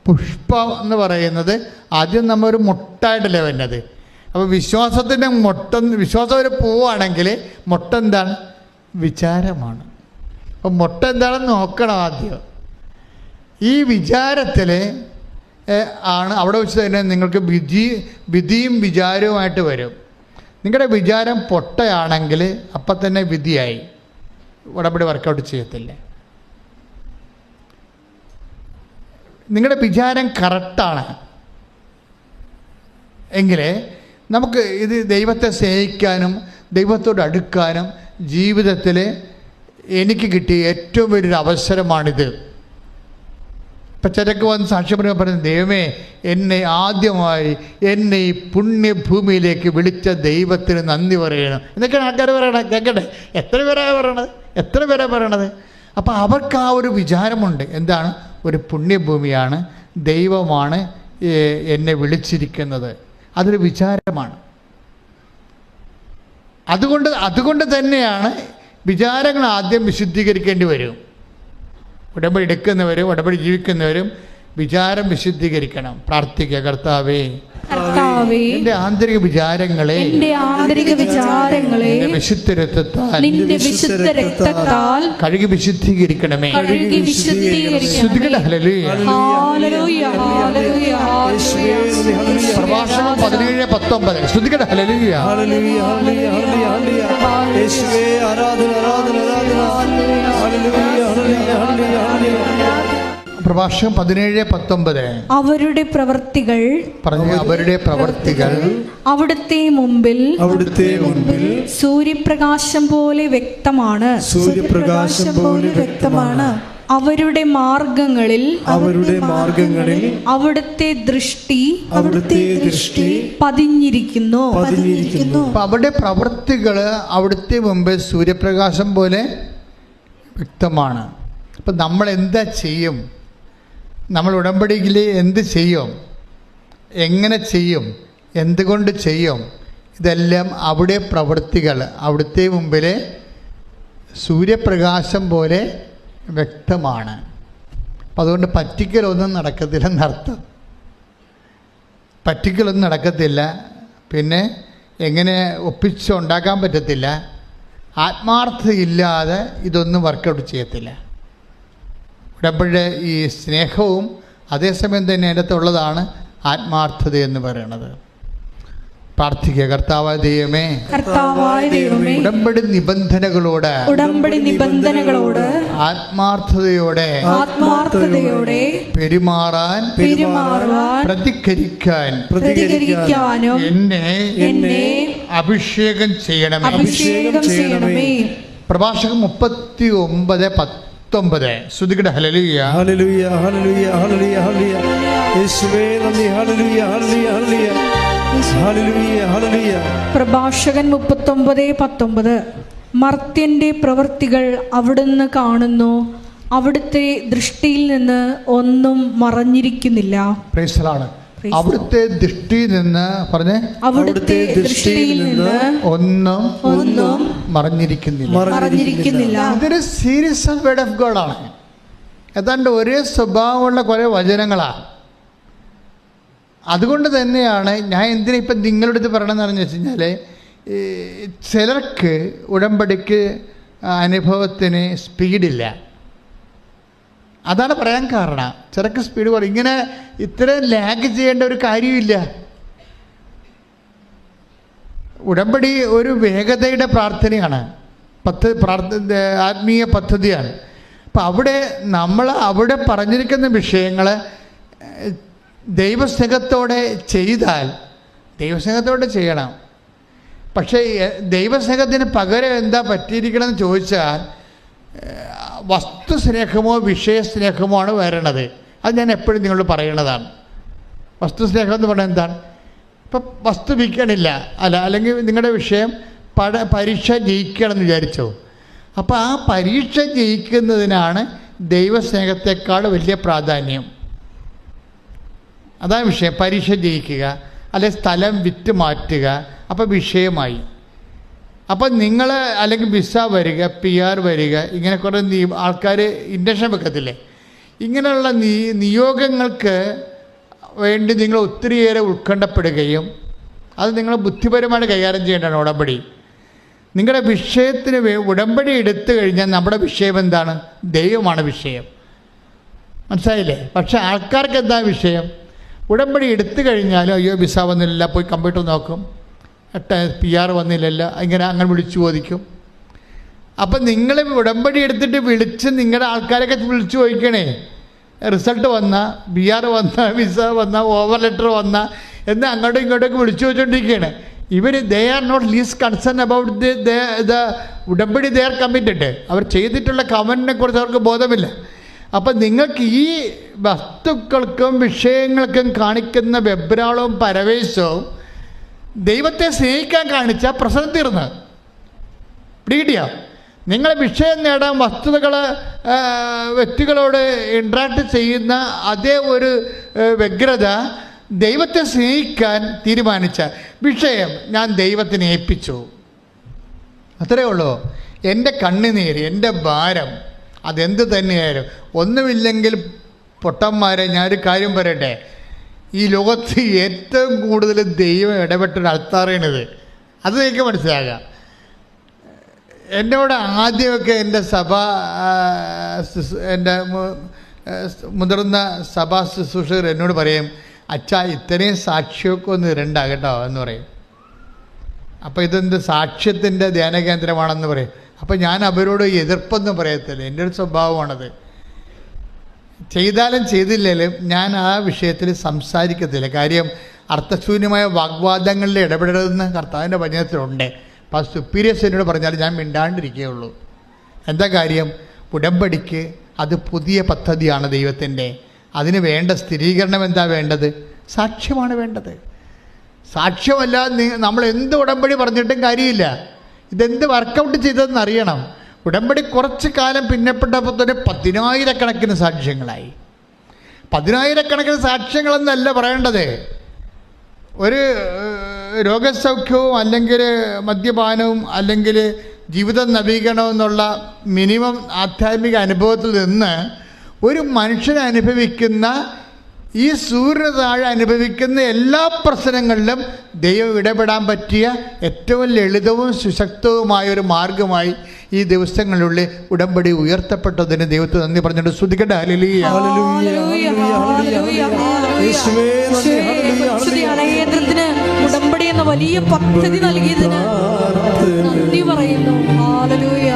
പുഷ്പം എന്ന് പറയുന്നത് ആദ്യം നമ്മൾ ഒരു മുട്ടായിട്ടല്ലേ വരുന്നത്. അപ്പോൾ വിശ്വാസത്തിൻ്റെ വിശ്വാസം ഒരു പൂവാണെങ്കിൽ മുട്ട എന്താണ്? വിചാരമാണ്. അപ്പം മുട്ട എന്താണെന്ന് നോക്കണം ആദ്യം. ഈ വിചാരത്തിൽ ആണ് അവിടെ വെച്ച് തന്നെ നിങ്ങൾക്ക് വിധിയും വിചാരവുമായിട്ട് വരും. നിങ്ങളുടെ വിചാരം പൊട്ടയാണെങ്കിൽ അപ്പം തന്നെ വിധിയായി, ഉടമ്പടി വർക്കൗട്ട് ചെയ്യത്തില്ല. നിങ്ങളുടെ വിചാരം കറക്റ്റാണ് എങ്കിൽ നമുക്ക് ഇത് ദൈവത്തെ സ്നേഹിക്കാനും ദൈവത്തോട് അടുക്കാനും ജീവിതത്തിൽ എനിക്ക് കിട്ടിയ ഏറ്റവും വലിയൊരു അവസരമാണിത്. ഇപ്പം ചിലക്ക് വന്ന് സാക്ഷ്യം പറയുന്നത്, ദൈവമേ, എന്നെ ആദ്യമായി എന്നെ ഈ പുണ്യഭൂമിയിലേക്ക് വിളിച്ച ദൈവത്തിന് നന്ദി പറയണം എന്നൊക്കെയാണ് ആൾക്കാർ പറയണത്. കേൾക്കട്ടെ, എത്ര പേരാണ് പറയണത്? അപ്പോൾ അവർക്ക് ആ ഒരു വിചാരമുണ്ട്. എന്താണ്? ഒരു പുണ്യഭൂമിയാണ്, ദൈവമാണ് എന്നെ വിളിച്ചിരിക്കുന്നത്. അതൊരു വിചാരമാണ്. അതുകൊണ്ട് തന്നെയാണ് വിചാരങ്ങൾ ആദ്യം വിശുദ്ധീകരിക്കേണ്ടി വരും. ഉടമ്പടി എടുക്കുന്നവരും ഉടമ്പടി ജീവിക്കുന്നവരും വിചാരം വിശുദ്ധീകരിക്കണം. പ്രാർത്ഥിക്കുക, കർത്താവേ കർത്താവേ, എന്റെ ആന്തരിക വിചാരങ്ങളെ എന്റെ ആന്തരിക വിചാരങ്ങളെ വിശുദ്ധ രക്തത്താൽ നിന്റെ വിശുദ്ധ രക്തത്താൽ കഴുകി വിശുദ്ധീകരിക്കണമേ. കഴുകി വിശുദ്ധീകരിക്കണമേ. ശ്രുതികട ഹല്ലേലൂയ. ഹല്ലേലൂയ, ഹല്ലേലൂയ, ഹല്ലേലൂയ. പ്രഭാഷണം 17:19. ശ്രുതികട ഹല്ലേലൂയ. ഹല്ലേലൂയ, ഹല്ലേലൂയ, ഹല്ലേലൂയ, ഹല്ലേലൂയ. യേശുവേ, ആരാധന, ആരാധന, ആരാധന. ഹല്ലേലൂയ, ഹല്ലേലൂയ, ഹല്ലേലൂയ, ഹല്ലേലൂയ. പ്രഭാഷണം 17:19. അവരുടെ പ്രവൃത്തികൾ പറഞ്ഞു, അവരുടെ പ്രവൃത്തികൾ അവിടുത്തെ മുമ്പിൽ സൂര്യപ്രകാശം പോലെ വ്യക്തമാണ്. സൂര്യപ്രകാശം പോലെ വ്യക്തമാണ്. അവരുടെ മാർഗങ്ങളിൽ അവിടുത്തെ ദൃഷ്ടി പതിഞ്ഞിരിക്കുന്നു. അപ്പൊ അവരുടെ പ്രവൃത്തികൾ അവിടുത്തെ മുമ്പിൽ സൂര്യപ്രകാശം പോലെ വ്യക്തമാണ്. അപ്പം നമ്മൾ എന്താ ചെയ്യും? നമ്മൾ ഉടമ്പടിയിൽ എന്ത് ചെയ്യും? എങ്ങനെ ചെയ്യും? എന്തുകൊണ്ട് ചെയ്യും? ഇതെല്ലാം അവിടെ പ്രവൃത്തികൾ അവിടുത്തെ മുമ്പിൽ സൂര്യപ്രകാശം പോലെ വ്യക്തമാണ്. അപ്പം അതുകൊണ്ട് പറ്റിക്കലൊന്നും നടക്കത്തില്ലെന്നർത്ഥം. പറ്റിക്കലൊന്നും നടക്കത്തില്ല. പിന്നെ എങ്ങനെ ഒപ്പിച്ചുണ്ടാക്കാൻ പറ്റത്തില്ല. ആത്മാർത്ഥതയില്ലാതെ ഇതൊന്നും വർക്കൗട്ട് ചെയ്യത്തില്ല. ഉടമ്പടി ഈ സ്നേഹവും അതേസമയം തന്നെ അതിനകത്തുള്ളതാണ് ആത്മാർത്ഥത എന്ന് പറയുന്നത്. പ്രാർത്ഥിക്കുക, കർത്താവായ ദൈവമേ, ഉടമ്പടി നിബന്ധനകളോട് ആത്മാർത്ഥതയോടെ പെരുമാറാൻ പ്രതികരിക്കാനും എന്നെ അഭിഷേകം ചെയ്യണമേ. പ്രഭാഷകം 39:19. ശ്രുതികട ഹല്ലേലൂയ. ഹല്ലേലൂയ, ഹല്ലേലൂയ, ഹല്ലേലൂയ, ഹല്ലേലൂയ. യേശുവേ നന്ദി. ഹല്ലേലൂയ, ഹല്ലേലൂയ, ഹല്ലേലൂയ. ഹല്ലേലൂയ, ഹല്ലേലൂയ. പ്രഭാഷകൻ 39:19. മർത്യന്റെ പ്രവൃത്തികൾ അവിടുന്ന് കാണുന്നു, അവിടുത്തെ ദൃഷ്ടിയിൽ നിന്ന് ഒന്നും മറഞ്ഞിരിക്കുന്നില്ല. Praise the Lord. അവിടുത്തെ ദൃഷ്ടിയിൽ നിന്ന് പറഞ്ഞേ, അവിടുത്തെ ദൃഷ്ടിയിൽ നിന്ന് ഒന്നും മറഞ്ഞിരിക്കുന്നില്ല. ഇതൊരു series of word of God ആണ്. ഏതാണ്ട് ഒരേ സ്വഭാവമുള്ള കുറേ വചനങ്ങളാണ്. അതുകൊണ്ട് തന്നെയാണ് ഞാൻ എന്തിനാ ഇപ്പം നിങ്ങളുടെ അടുത്ത് പറയണമെന്ന് പറഞ്ഞു വെച്ച് കഴിഞ്ഞാൽ, ചിലർക്ക് ഉടമ്പടിക്ക് അനുഭവത്തിന് സ്പീഡില്ല. അതാണ് പറയാൻ കാരണം. ചിലർക്ക് സ്പീഡ് കുറയും. ഇങ്ങനെ ഇത്രയും ലാഗ് ചെയ്യേണ്ട ഒരു കാര്യമില്ല. ഉടമ്പടി ഒരു വേഗതയുടെ പ്രാർത്ഥനയാണ്, ആത്മീയ പദ്ധതിയാണ്. അപ്പം അവിടെ പറഞ്ഞിരിക്കുന്ന വിഷയങ്ങൾ ദൈവസ്നേഹത്തോടെ ചെയ്യണം. പക്ഷേ ദൈവസ്നേഹത്തിന് പകരം എന്താ പറ്റിയിരിക്കണമെന്ന് ചോദിച്ചാൽ വസ്തുസ്നേഹമോ വിഷയസ്നേഹമോ ആണ് വരണത്. അത് ഞാൻ എപ്പോഴും നിങ്ങളോട് പറയണതാണ്. വസ്തുസ്നേഹം എന്ന് പറഞ്ഞാൽ എന്താണ്? ഇപ്പം വസ്തു വിൽക്കണില്ല അല്ലെങ്കിൽ നിങ്ങളുടെ വിഷയം പരീക്ഷ ജയിക്കണമെന്ന് വിചാരിച്ചോ. അപ്പോൾ ആ പരീക്ഷ ജയിക്കുന്നതിനാണ് ദൈവസ്നേഹത്തെക്കാൾ വലിയ പ്രാധാന്യം. അതാണ് വിഷയം. പരീക്ഷ ജയിക്കുക, അല്ലെങ്കിൽ സ്ഥലം വിറ്റ് മാറ്റുക, അപ്പോൾ വിഷയമായി. അപ്പം നിങ്ങൾ അല്ലെങ്കിൽ വിസ വരിക, PR വരിക, ഇങ്ങനെ കുറേ ആൾക്കാർ ഇൻഡക്ഷൻ വെക്കത്തില്ലേ? ഇങ്ങനെയുള്ള നിയോഗങ്ങൾക്ക് വേണ്ടി നിങ്ങൾ ഒത്തിരിയേറെ ഉത്കണ്ഠപ്പെടുകയും അത് നിങ്ങൾ ബുദ്ധിപരമായിട്ട് കൈകാര്യം ചെയ്യേണ്ടതാണ് ഉടമ്പടി. നിങ്ങളുടെ വിഷയത്തിന് ഉടമ്പടി എടുത്തു കഴിഞ്ഞാൽ നമ്മുടെ വിഷയം എന്താണ്? ദൈവമാണ് വിഷയം. മനസ്സിലായില്ലേ? പക്ഷേ ആൾക്കാർക്ക് എന്താ വിഷയം? ഉടമ്പടി എടുത്തു കഴിഞ്ഞാലും അയ്യോ വിസ വന്നില്ല, പോയി കമ്പ്യൂട്ടർ നോക്കും, PR വന്നില്ലല്ലോ, അങ്ങനെ വിളിച്ചു ചോദിക്കും. അപ്പം നിങ്ങൾ ഉടമ്പടി എടുത്തിട്ട് വിളിച്ച് നിങ്ങളുടെ ആൾക്കാരൊക്കെ വിളിച്ചു ചോദിക്കണേ, റിസൾട്ട് വന്ന, PR വന്ന, വിസ വന്ന, ഓവർ ലെറ്റർ വന്ന എന്ന് അങ്ങോട്ടും ഇങ്ങോട്ടൊക്കെ വിളിച്ചു ചോദിച്ചുകൊണ്ടിരിക്കുകയാണ്. They are not least concern about the ഉടമ്പടി. They are committed. അവർ ചെയ്തിട്ടുള്ള കമൻറ്റിനെ കുറിച്ച് അവർക്ക് ബോധമില്ല. അപ്പം നിങ്ങൾക്ക് ഈ വസ്തുക്കൾക്കും വിഷയങ്ങൾക്കും കാണിക്കുന്ന വെബ്രാളവും പരവേശവും ദൈവത്തെ സ്നേഹിക്കാൻ കാണിച്ച പ്രശ്നം തീർന്ന് പിടികിട്ടിയ. നിങ്ങളെ വിഷയം നേടാൻ വസ്തുതകൾ വ്യക്തികളോട് ഇൻട്രാക്ട് ചെയ്യുന്ന അതേ ഒരു വ്യഗ്രത ദൈവത്തെ സ്നേഹിക്കാൻ തീരുമാനിച്ച വിഷയം ഞാൻ ദൈവത്തിന് ഏൽപ്പിച്ചു. അത്രയേ ഉള്ളൂ. എൻ്റെ കണ്ണുനീര്, എൻ്റെ ഭാരം, അതെന്ത് തന്നെയായാലും. ഒന്നുമില്ലെങ്കിൽ പൊട്ടന്മാരെ, ഞാനൊരു കാര്യം പറയട്ടെ, ഈ ലോകത്ത് ഏറ്റവും കൂടുതൽ ദൈവം ഇടപെട്ടൊരു അൾത്താറാണിത്. അത് എനിക്ക് മനസ്സിലാകാം. എന്നോട് ആദ്യമൊക്കെ എൻ്റെ എൻ്റെ മുതിർന്ന സഭാ ശുശ്രൂഷകർ എന്നോട് പറയും, അച്ഛാ ഇത്രയും സാക്ഷിയൊക്കെ ഒന്ന് ഇരണ്ട കേട്ടോ എന്ന് പറയും. അപ്പോൾ ഇതെന്ത് സാക്ഷ്യത്തിൻ്റെ ധ്യാന കേന്ദ്രമാണെന്ന് പറയും. അപ്പോൾ ഞാൻ അവരോട് എതിർപ്പൊന്നും പറയത്തില്ല, എൻ്റെ ഒരു സ്വഭാവമാണത്. ചെയ്താലും ചെയ്തില്ലെങ്കിലും ഞാൻ ആ വിഷയത്തിൽ സംസാരിക്കത്തില്ല. കാര്യം അർത്ഥശൂന്യമായ വാഗ്വാദങ്ങളിൽ ഇടപെടരുതെന്ന് കർത്താവിൻ്റെ വചനത്തിലുണ്ട്. അപ്പോൾ സുപ്പീരിയേഴ്സ് എന്നോട് പറഞ്ഞാൽ ഞാൻ മിണ്ടാണ്ടിരിക്കുകയുള്ളൂ. എന്താ കാര്യം? ഉടമ്പടിക്ക് അത് പുതിയ പദ്ധതിയാണ് ദൈവത്തിൻ്റെ. അതിന് വേണ്ട സ്ഥിരീകരണം എന്താ വേണ്ടത്? സാക്ഷ്യമാണ് വേണ്ടത്. സാക്ഷ്യമല്ലാതെ നമ്മൾ എന്ത് ഉടമ്പടി പറഞ്ഞിട്ടും കാര്യമില്ല. ഇതെന്ത് വർക്കൗട്ട് ചെയ്തതെന്ന് അറിയണം. ഉടമ്പടി കുറച്ച് കാലം പിന്നപ്പെട്ടപ്പോൾ തന്നെ 10,000 സാക്ഷ്യങ്ങളായി. 10,000 സാക്ഷ്യങ്ങളെന്നല്ല പറയേണ്ടത്. ഒരു രോഗസൗഖ്യവും അല്ലെങ്കിൽ മദ്യപാനവും അല്ലെങ്കിൽ ജീവിതം നവീകരണവും എന്നുള്ള മിനിമം ആധ്യാത്മിക അനുഭവത്തിൽ നിന്ന് ഒരു മനുഷ്യൻ അനുഭവിക്കുന്ന ഈ സൂര്യന് താഴെ അനുഭവിക്കുന്ന എല്ലാ പ്രശ്നങ്ങളിലും ദൈവം ഇടപെടാൻ പറ്റിയ ഏറ്റവും ലളിതവും സുശക്തവുമായൊരു മാർഗമായി ഈ ദിവസങ്ങളിലുള്ളിൽ ഉടമ്പടി ഉയർത്തപ്പെട്ടതിന് ദൈവത്തെ നന്ദി പറഞ്ഞിട്ട് സ്തുതിക്കട്ടെ. ഹല്ലേലൂയ. ഉടമ്പടി എന്ന വലിയ പദ്ധതി നൽകിയതിന് നന്ദി പറയുന്നു. ഹല്ലേലൂയ.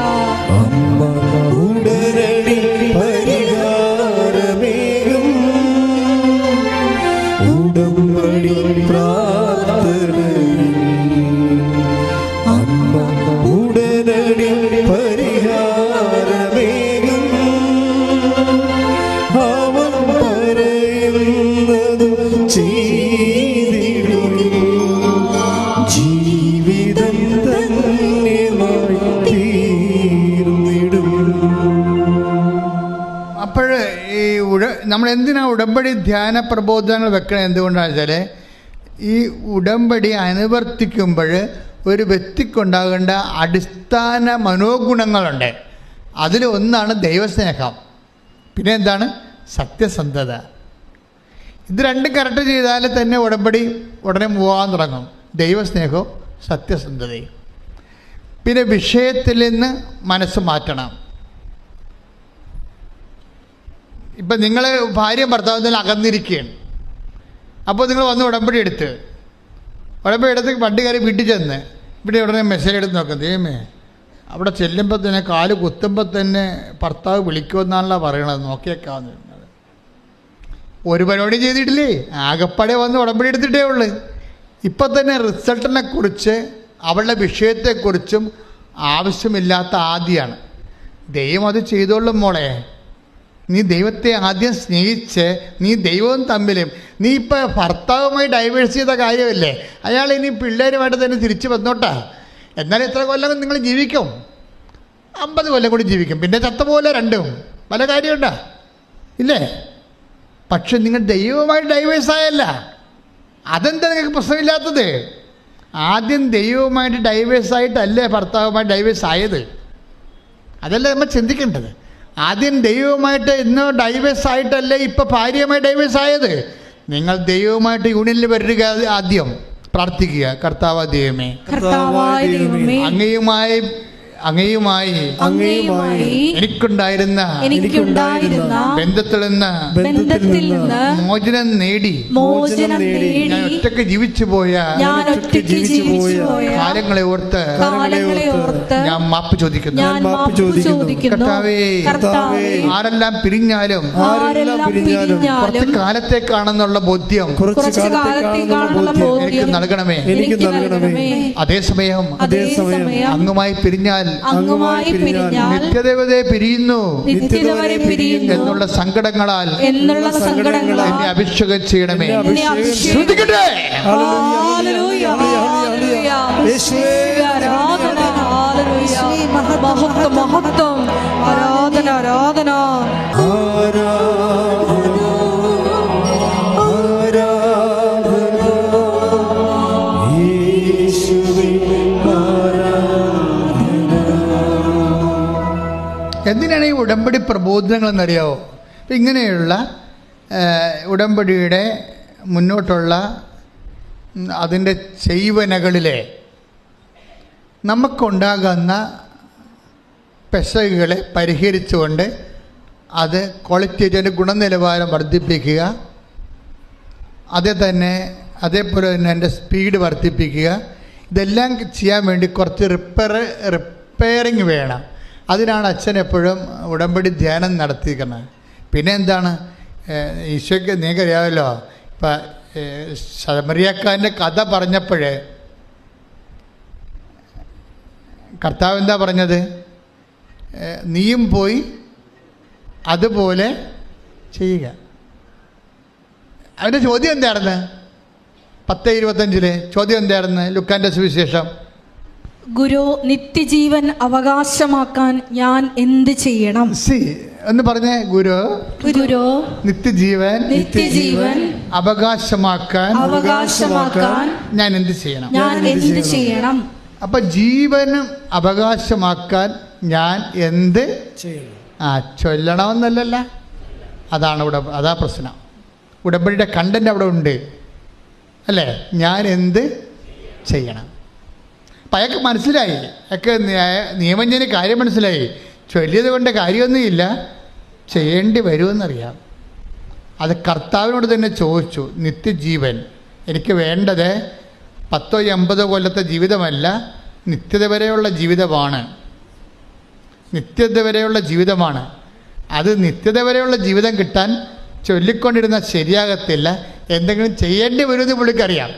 നമ്മൾ എന്തിനാ ഉടമ്പടി ധ്യാന പ്രബോധനങ്ങൾ വെക്കണം? എന്തുകൊണ്ടാണെന്ന് വെച്ചാൽ ഈ ഉടമ്പടി അനുവർത്തിക്കുമ്പോൾ ഒരു വ്യക്തിക്കുണ്ടാകേണ്ട അടിസ്ഥാന മനോഗുണങ്ങളുണ്ട്. അതിലൊന്നാണ് ദൈവസ്നേഹം, പിന്നെ എന്താണ്? സത്യസന്ധത. ഇത് രണ്ടും കറക്റ്റ് ചെയ്താൽ തന്നെ ഉടമ്പടി ഉടനെ പോകാൻ തുടങ്ങും. ദൈവസ്നേഹവും സത്യസന്ധതയും. പിന്നെ വിഷയത്തിൽ നിന്ന് മനസ്സ് മാറ്റണം. ഇപ്പം നിങ്ങൾ ഭാര്യ ഭർത്താവിൽ അകന്നിരിക്കുകയാണ്. അപ്പോൾ നിങ്ങൾ വന്ന് ഉടമ്പടി എടുത്ത് വണ്ടി കയറി വീട്ടിൽ ചെന്ന് ഇവിടെ ഉടനെ മെസ്സേജ് എടുത്ത് നോക്കാം. ദൈവമേ, അവിടെ ചെല്ലുമ്പോൾ തന്നെ കാല് കുത്തുമ്പോൾ തന്നെ ഭർത്താവ് വിളിക്കുമെന്നാണല്ലോ പറയണത്, നോക്കിയേക്കാവുന്നത്. ഒരു പരിപാടി ചെയ്തിട്ടില്ലേ, ആകപ്പാടെ വന്ന് ഉടമ്പടി എടുത്തിട്ടേ ഉള്ളൂ. ഇപ്പം തന്നെ റിസൾട്ടിനെ കുറിച്ച് അവളുടെ വിഷയത്തെക്കുറിച്ചും ആവശ്യമില്ലാത്ത ആദ്യമാണ്. ദൈവം അത് ചെയ്തോളും മോളെ. നീ ദൈവത്തെ ആദ്യം സ്നേഹിച്ച് നീ ദൈവവും തമ്മിലും നീ ഇപ്പം ഭർത്താവുമായി ഡൈവേഴ്സ് ചെയ്ത കാര്യമല്ലേ, അയാൾ ഇനി പിള്ളേരുമായിട്ട് തന്നെ തിരിച്ചു വന്നോട്ടാ. എന്നാലും എത്ര കൊല്ലം നിങ്ങൾ ജീവിക്കും? 50 കൊല്ലം കൂടി ജീവിക്കും. പിന്നെ ചത്ത പോലെ രണ്ടും പല കാര്യമുണ്ടാ ഇല്ലേ? പക്ഷെ നിങ്ങൾ ദൈവവുമായി ഡൈവേഴ്സായല്ല. അതെന്താ നിങ്ങൾക്ക് പ്രശ്നമില്ലാത്തത്? ആദ്യം ദൈവവുമായിട്ട് ഡൈവേഴ്സായിട്ടല്ലേ ഭർത്താവുമായി ഡൈവേഴ്സ് ആയത്? അതല്ലേ നമ്മൾ ചിന്തിക്കേണ്ടത്. ആദ്യം ദൈവവുമായിട്ട് ഇന്ന് ഡൈവേഴ്സ് ആയിട്ടല്ലേ ഇപ്പം ഭാര്യയുമായി ഡൈവേഴ്സ് ആയത്. നിങ്ങൾ ദൈവവുമായിട്ട് യൂണിയനിൽ വരിക. ആദ്യം പ്രാർത്ഥിക്കുക, കർത്താവായ ദൈവമേ, അങ്ങയുമായി എനിക്കുണ്ടായിരുന്ന ബന്ധത്തിൽ നിന്ന് മോചനം നേടി ഞാൻ ഒറ്റയ്ക്ക് ജീവിച്ചു പോയ കാലങ്ങളെ ഓർത്ത് ഞാൻ മാപ്പ് ചോദിക്കുന്നു. കർത്താവേ, ആരെല്ലാം പിരിഞ്ഞാലും കുറച്ച് കാലത്തേക്കാണെന്നുള്ള ബോധ്യം എനിക്ക് നൽകണമേ. അതേസമയം അങ്ങുമായി പിരിഞ്ഞാൽ നിത്യദേവതയെ പിരിയുന്നു എന്നുള്ള സങ്കടങ്ങളാൽ എന്നെ അഭിഷേകം ചെയ്യണമേ. ശ്രദ്ധിക്കട്ടെ. മഹത്വം, ആരാധന, ആരാധന. എന്തിനാണ് ഈ ഉടമ്പടി പ്രബോധനങ്ങളെന്നറിയാവോ? അപ്പം ഇങ്ങനെയുള്ള ഉടമ്പടിയുടെ മുന്നോട്ടുള്ള അതിൻ്റെ ചെയ്വനകളിലെ നമുക്കുണ്ടാകുന്ന പെശകുകളെ പരിഹരിച്ചുകൊണ്ട് അത് ക്വാളിറ്റേറ്റ്, അതിൻ്റെ ഗുണനിലവാരം വർദ്ധിപ്പിക്കുക, അതേപോലെ തന്നെ എൻ്റെ സ്പീഡ് വർദ്ധിപ്പിക്കുക, ഇതെല്ലാം ചെയ്യാൻ വേണ്ടി കുറച്ച് റിപ്പയറിങ് വേണം. അതിനാണ് അച്ഛൻ എപ്പോഴും ഉടമ്പടി ധ്യാനം നടത്തിയിരിക്കുന്നത്. പിന്നെ എന്താണ്, ഈശോയ്ക്ക് നിങ്ങൾക്കറിയാമല്ലോ, ഇപ്പം ശമരിയക്കാരൻ്റെ കഥ പറഞ്ഞപ്പോഴേ കർത്താവ് എന്താ പറഞ്ഞത്? നീയും പോയി അതുപോലെ ചെയ്യുക. അവൻ്റെ ചോദ്യം എന്തായിരുന്നു? 10:25 ചോദ്യം എന്തായിരുന്നു? ലുക്കാൻ്റെ സുവിശേഷം, ഗുരു, നിത്യജീവൻ അവകാശമാക്കാൻ ഞാൻ എന്ത് ചെയ്യണം? എന്ന് പറഞ്ഞേ, ഗുരു നിത്യജീവൻ അവകാശമാക്കാൻ ഞാൻ എന്ത് ചെയ്യണം? അപ്പൊ ജീവനും അവകാശമാക്കാൻ ഞാൻ എന്ത് ചൊല്ലണമെന്നല്ല. അതാ പ്രശ്നം. ഉടമ്പടിയുടെ കണ്ടന്റ് അവിടെ ഉണ്ട് അല്ലേ? ഞാൻ എന്ത് ചെയ്യണം? അപ്പം അയാൾക്ക് മനസ്സിലായി, അയാൾക്ക് നിയമജ്ഞന് കാര്യം മനസ്സിലായി. ചൊല്ലിയത് കൊണ്ട് കാര്യമൊന്നുമില്ല, ചെയ്യേണ്ടി വരുമെന്നറിയാം. അത് കർത്താവിനോട് തന്നെ ചോദിച്ചു. നിത്യജീവൻ എനിക്ക് വേണ്ടത് 10-80 കൊല്ലത്തെ ജീവിതമല്ല, നിത്യത വരെയുള്ള ജീവിതമാണ്. അത് നിത്യത വരെയുള്ള ജീവിതം കിട്ടാൻ ചൊല്ലിക്കൊണ്ടിരുന്ന ശരിയാകത്തില്ല, എന്തെങ്കിലും ചെയ്യേണ്ടി വരുമെന്ന് പുള്ളിക്കറിയാം.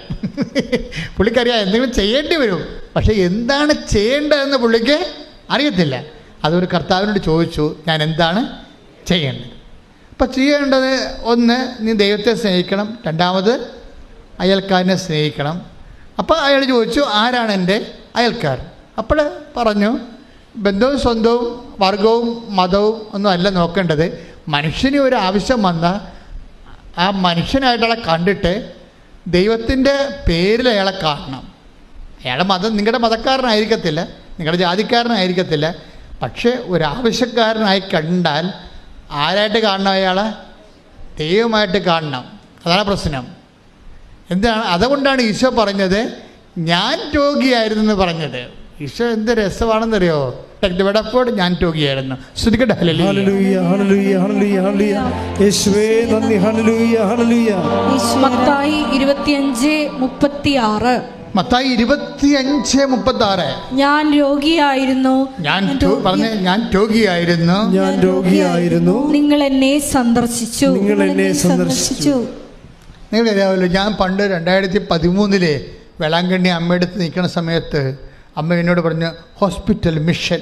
എന്തെങ്കിലും ചെയ്യേണ്ടി വരും, പക്ഷെ എന്താണ് ചെയ്യേണ്ടതെന്ന് പുള്ളിക്ക് അറിയത്തില്ല. അതൊരു കർത്താവിനോട് ചോദിച്ചു, ഞാൻ എന്താണ് ചെയ്യേണ്ടത്? അപ്പം ചെയ്യേണ്ടത്, ഒന്ന്, നീ ദൈവത്തെ സ്നേഹിക്കണം, രണ്ടാമത് അയൽക്കാരനെ സ്നേഹിക്കണം. അപ്പോൾ അയാൾ ചോദിച്ചു, ആരാണ് എൻ്റെ അയൽക്കാർ? അപ്പോൾ പറഞ്ഞു, ബന്ധവും സ്വന്തവും വർഗവും മതവും ഒന്നും അല്ല നോക്കേണ്ടത്. മനുഷ്യന് ഒരു ആവശ്യം വന്നാൽ ആ മനുഷ്യനായിട്ടയാളെ കണ്ടിട്ട് ദൈവത്തിൻ്റെ പേരിൽ അയാളെ കാണണം. അയാളുടെ മതം നിങ്ങളുടെ മതക്കാരനായിരിക്കത്തില്ല, നിങ്ങളുടെ ജാതിക്കാരനായിരിക്കത്തില്ല, പക്ഷേ ഒരാവശ്യക്കാരനായി കണ്ടാൽ ആരായിട്ട് കാണണം? അയാളെ ദൈവമായിട്ട് കാണണം. അതാണ് പ്രശ്നം. എന്താണ്? അതുകൊണ്ടാണ് ഈശോ പറഞ്ഞത്, ഞാൻ രോഗിയായിരുന്നു പറഞ്ഞത്. ഈശോ എന്ത് രസമാണെന്നറിയോ? ഞാൻ രോഗിയായിരുന്നു. ശ്രദ്ധിക്കട്ടെ. മത്തായി 25:36. മത്തായി 25:36. ഞാൻ രോഗിയായിരുന്നു. നിങ്ങൾ എന്നെ സന്ദർശിച്ചു. നിങ്ങൾക്കറിയാമല്ലോ, ഞാൻ പണ്ട് 2013 വേളാങ്കണ്ണി അമ്മയുടെ അടുത്ത് നിൽക്കുന്ന സമയത്ത് അമ്മ എന്നോട് പറഞ്ഞു ഹോസ്പിറ്റൽ മിഷൻ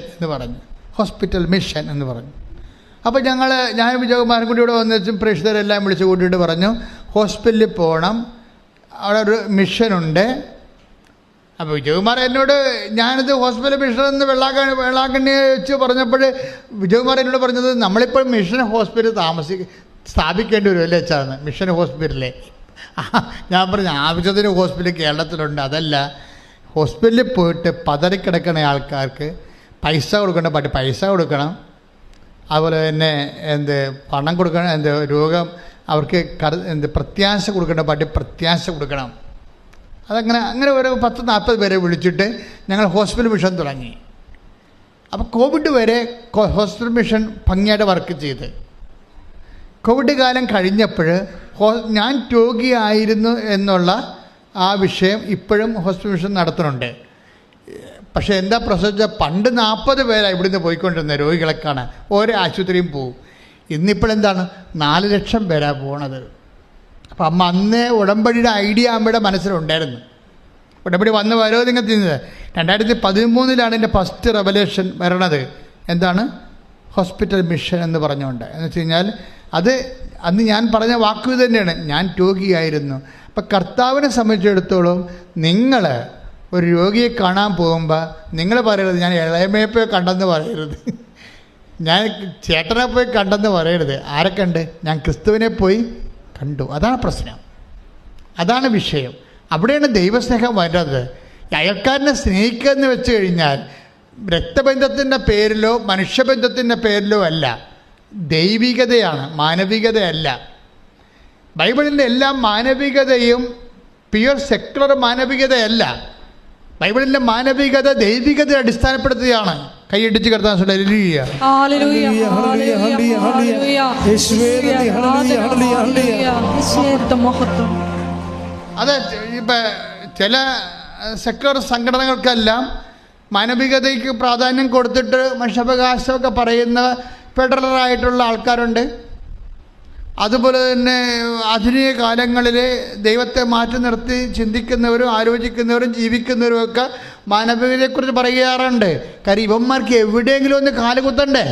എന്ന് പറഞ്ഞു. അപ്പോൾ ഞാൻ വിജയകുമാരൻ കൂടി ഇവിടെ വന്നു പ്രേക്ഷകരെല്ലാം വിളിച്ച് കൂട്ടിയിട്ട് പറഞ്ഞു, ഹോസ്പിറ്റലിൽ പോകണം, അവിടെ ഒരു മിഷനുണ്ട്. അപ്പോൾ വിജയകുമാർ എന്നോട്, ഞാനിത് ഹോസ്പിറ്റൽ മിഷൻ എന്ന് വേളാങ്കണ്ണി വെച്ച് പറഞ്ഞപ്പോൾ വിജയകുമാർ എന്നോട് പറഞ്ഞത്, നമ്മളിപ്പോൾ മിഷൻ ഹോസ്പിറ്റൽ സ്ഥാപിക്കേണ്ടി വരും അല്ലേ അച്ഛാന്ന്, മിഷൻ ഹോസ്പിറ്റലിലെ. ഞാൻ പറഞ്ഞു, ആവശ്യത്തിന് ഹോസ്പിറ്റൽ കേരളത്തിലുണ്ട്. അതല്ല, ഹോസ്പിറ്റലിൽ പോയിട്ട് പതറിക്കിടക്കുന്ന ആൾക്കാർക്ക് പൈസ കൊടുക്കണം, അതുപോലെ തന്നെ പണം കൊടുക്കണം, രോഗം അവർക്ക് പ്രത്യാശ കൊടുക്കേണ്ട പ്രത്യാശ കൊടുക്കണം. അങ്ങനെ ഒരു 10-40 പേരെ വിളിച്ചിട്ട് ഞങ്ങൾ ഹോസ്പിറ്റൽ മിഷൻ തുടങ്ങി. അപ്പോൾ കോവിഡ് വരെ ഹോസ്പിറ്റൽ മിഷൻ ഭംഗിയായിട്ട് വർക്ക് ചെയ്ത്, കോവിഡ് കാലം കഴിഞ്ഞപ്പോൾ ഞാൻ രോഗിയായിരുന്നു എന്നുള്ള ആ വിഷയം ഇപ്പോഴും ഹോസ്പിറ്റൽ മിഷൻ നടത്തുന്നുണ്ട്. പക്ഷേ എന്താ പ്രശ്നം? പണ്ട് 40 പേരാണ് ഇവിടുന്ന് പോയിക്കൊണ്ടിരുന്നത് രോഗികളെ കാണാൻ, ഓരോ ആശുപത്രിയും പോവും. ഇന്നിപ്പോഴെന്താണ് 4 ലക്ഷം പേരാണ് പോണത്. അപ്പം അമ്മ അന്നേ ഉടമ്പടിയുടെ ഐഡിയ അമ്മയുടെ മനസ്സിലുണ്ടായിരുന്നു. ഉടമ്പടി വന്ന് വരോ നിങ്ങൾ തിന്നത് 2013 എൻ്റെ ഫസ്റ്റ് റെവലേഷൻ വരണത്. എന്താണ്? ഹോസ്പിറ്റൽ മിഷൻ എന്ന് പറഞ്ഞുകൊണ്ട്. എന്ന് വെച്ച് കഴിഞ്ഞാൽ അത് അന്ന് ഞാൻ പറഞ്ഞ വാക്ക് തന്നെയാണ്, ഞാൻ രോഗിയായിരുന്നു. അപ്പം കർത്താവിനെ സംബന്ധിച്ചിടത്തോളം നിങ്ങൾ ഒരു രോഗിയെ കാണാൻ പോകുമ്പോൾ നിങ്ങൾ പറയരുത് ഞാൻ ഇളയമയെ പോയി കണ്ടെന്ന് പറയരുത്, ഞാൻ ചേട്ടനെ പോയി കണ്ടെന്ന് പറയരുത്. ആരെ കണ്ട്? ഞാൻ ക്രിസ്തുവിനെ പോയി കണ്ടു. അതാണ് പ്രശ്നം, അതാണ് വിഷയം. അവിടെയാണ് ദൈവസ്നേഹം വരുന്നത്. അയൽക്കാരനെ സ്നേഹിക്കുക എന്ന് വെച്ച് കഴിഞ്ഞാൽ രക്തബന്ധത്തിൻ്റെ പേരിലോ മനുഷ്യബന്ധത്തിൻ്റെ പേരിലോ അല്ല, ദൈവികതയാണ്, മാനവികതയല്ല. ബൈബിളിൻ്റെ എല്ലാ മാനവികതയും പ്യുവർ സെക്കുലർ മാനവികതയല്ല. ബൈബിളിൻ്റെ മാനവികത ദൈവികതയെ അടിസ്ഥാനപ്പെടുത്തുകയാണ്. കൈയടിച്ച് കിടത്താൻ അത് ഇപ്പം ചില സെക്കുലർ സംഘടനകൾക്കെല്ലാം മാനവികതയ്ക്ക് പ്രാധാന്യം കൊടുത്തിട്ട് മനുഷ്യാവകാശമൊക്കെ പറയുന്ന ഫെഡറലായിട്ടുള്ള ആൾക്കാരുണ്ട്. അതുപോലെ തന്നെ ആധുനിക കാലങ്ങളിൽ ദൈവത്തെ മാറ്റി നിർത്തി ചിന്തിക്കുന്നവരും ആലോചിക്കുന്നവരും ജീവിക്കുന്നവരും ഒക്കെ മാനവികതയെക്കുറിച്ച് പറയാറുണ്ട്. കാര്യം ഇവന്മാർക്ക് എവിടെയെങ്കിലും ഒന്ന് കാലുകുത്തണ്ടേ?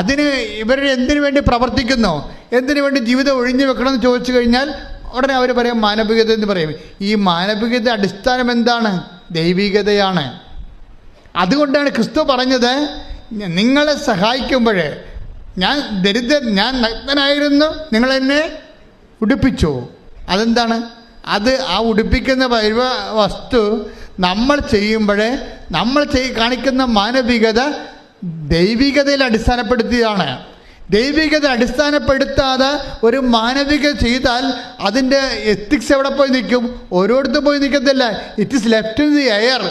അതിന് ഇവർ എന്തിനു വേണ്ടി പ്രവർത്തിക്കുന്നു, എന്തിനു വേണ്ടി ജീവിതം ഒഴിഞ്ഞു വെക്കണമെന്ന് ചോദിച്ചു കഴിഞ്ഞാൽ ഉടനെ അവർ പറയും മാനവികത എന്ന് പറയും. ഈ മാനവികത അടിസ്ഥാനം എന്താണ്? ദൈവികതയാണ്. അതുകൊണ്ടാണ് ക്രിസ്തു പറഞ്ഞത്, നിങ്ങളെ സഹായിക്കുമ്പോൾ ഞാൻ ഞാൻ നഗ്നനായിരുന്നു, നിങ്ങളെന്നെ ഉടുപ്പിച്ചു. അതെന്താണ്? അത് ആ ഉടുപ്പിക്കുന്ന വസ്തു നമ്മൾ ചെയ്യുമ്പോൾ നമ്മൾ കാണിക്കുന്ന മാനവികത ദൈവികതയിൽ അടിസ്ഥാനപ്പെടുത്തിയതാണ്. ദൈവികത അടിസ്ഥാനപ്പെടുത്താതെ ഒരു മാനവികത ചെയ്താൽ അതിൻ്റെ എത്തിക്സ് എവിടെ പോയി നിൽക്കും? ഓരോരുത്തും പോയി നിൽക്കത്തില്ല. It is left in the air.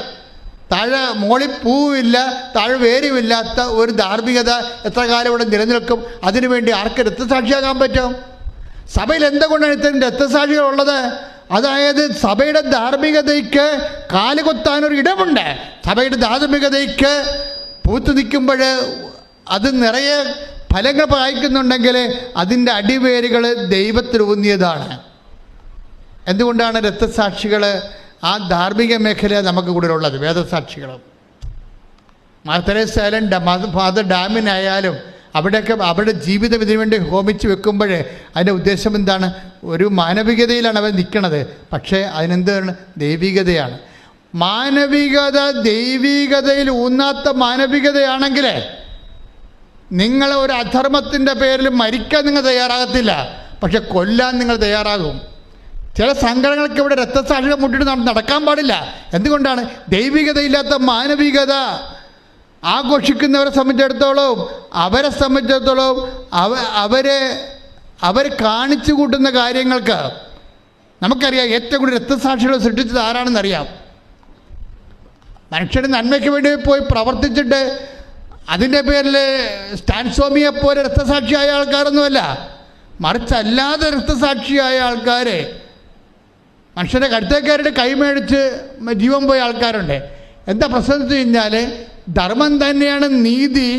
താഴെ മോളിൽ പൂവില്ല, താഴെ വേരുമില്ലാത്ത ഒരു ധാർമ്മികത എത്ര കാലം ഇവിടെ നിലനിൽക്കും? അതിനുവേണ്ടി ആർക്ക് രക്തസാക്ഷിയാകാൻ പറ്റും? സഭയിൽ എന്തുകൊണ്ടാണ് ഇത്തരം രക്തസാക്ഷികളുള്ളത്? അതായത് സഭയുടെ ധാർമ്മികതയ്ക്ക് കാലുകൊത്താനൊരു ഇടമുണ്ട്. സഭയുടെ ധാർമ്മികതയ്ക്ക് പൂത്തു നിൽക്കുമ്പോൾ അത് നിറയെ ഫലങ്ങൾ കായ്ക്കുന്നുണ്ടെങ്കിൽ അതിൻ്റെ അടിവേരുകൾ ദൈവത്തിൽ ഊന്നിയതാണ്. എന്തുകൊണ്ടാണ് രക്തസാക്ഷികൾ ആ ധാർമ്മിക മേഖല നമുക്ക് കൂടെ ഉള്ളത്? വേദസാക്ഷികളും മാർത്തരേസായാലും ഫാദർ ഡാമിനായാലും അവിടെയൊക്കെ അവരുടെ ജീവിതം ഇതിനു വേണ്ടി ഹോമിച്ച് വെക്കുമ്പോൾ അതിൻ്റെ ഉദ്ദേശം എന്താണ്? ഒരു മാനവികതയിലാണ് അവർ നിൽക്കുന്നത്. പക്ഷേ അതിനെന്താണ്? ദൈവികതയാണ്. മാനവികത ദൈവികതയിൽ ഊന്നാത്ത മാനവികതയാണെങ്കിൽ നിങ്ങൾ ഒരു അധർമ്മത്തിൻ്റെ പേരിൽ മരിക്കാൻ നിങ്ങൾ തയ്യാറാകത്തില്ല, പക്ഷെ കൊല്ലാൻ നിങ്ങൾ തയ്യാറാകും. ചില സംഘടനകൾക്ക് ഇവിടെ രക്തസാക്ഷികളെ മുട്ടിട്ട് നടക്കാൻ പാടില്ല. എന്തുകൊണ്ടാണ്? ദൈവികതയില്ലാത്ത മാനവികത ആഘോഷിക്കുന്നവരെ സംബന്ധിച്ചിടത്തോളം അവർ കാണിച്ചു കൂട്ടുന്ന കാര്യങ്ങൾക്ക് നമുക്കറിയാം. ഏറ്റവും കൂടുതൽ രക്തസാക്ഷികളെ സൃഷ്ടിച്ചത് ആരാണെന്നറിയാം. മനുഷ്യരുടെ നന്മയ്ക്ക് വേണ്ടി പോയി പ്രവർത്തിച്ചിട്ട് അതിൻ്റെ പേരിൽ സ്റ്റാൻസ്വാമിയെ പോലെ രക്തസാക്ഷിയായ ആൾക്കാരൊന്നുമല്ല, മറിച്ച് അല്ലാതെ രക്തസാക്ഷിയായ ആൾക്കാർ, മനുഷ്യൻ്റെ കടുത്തേക്കാരുടെ കൈമേടിച്ച് ജീവൻ പോയ ആൾക്കാരുണ്ട്. എന്താ പ്രശ്നം എന്ന് വെച്ച് കഴിഞ്ഞാൽ ധർമ്മം തന്നെയാണ് നീതി,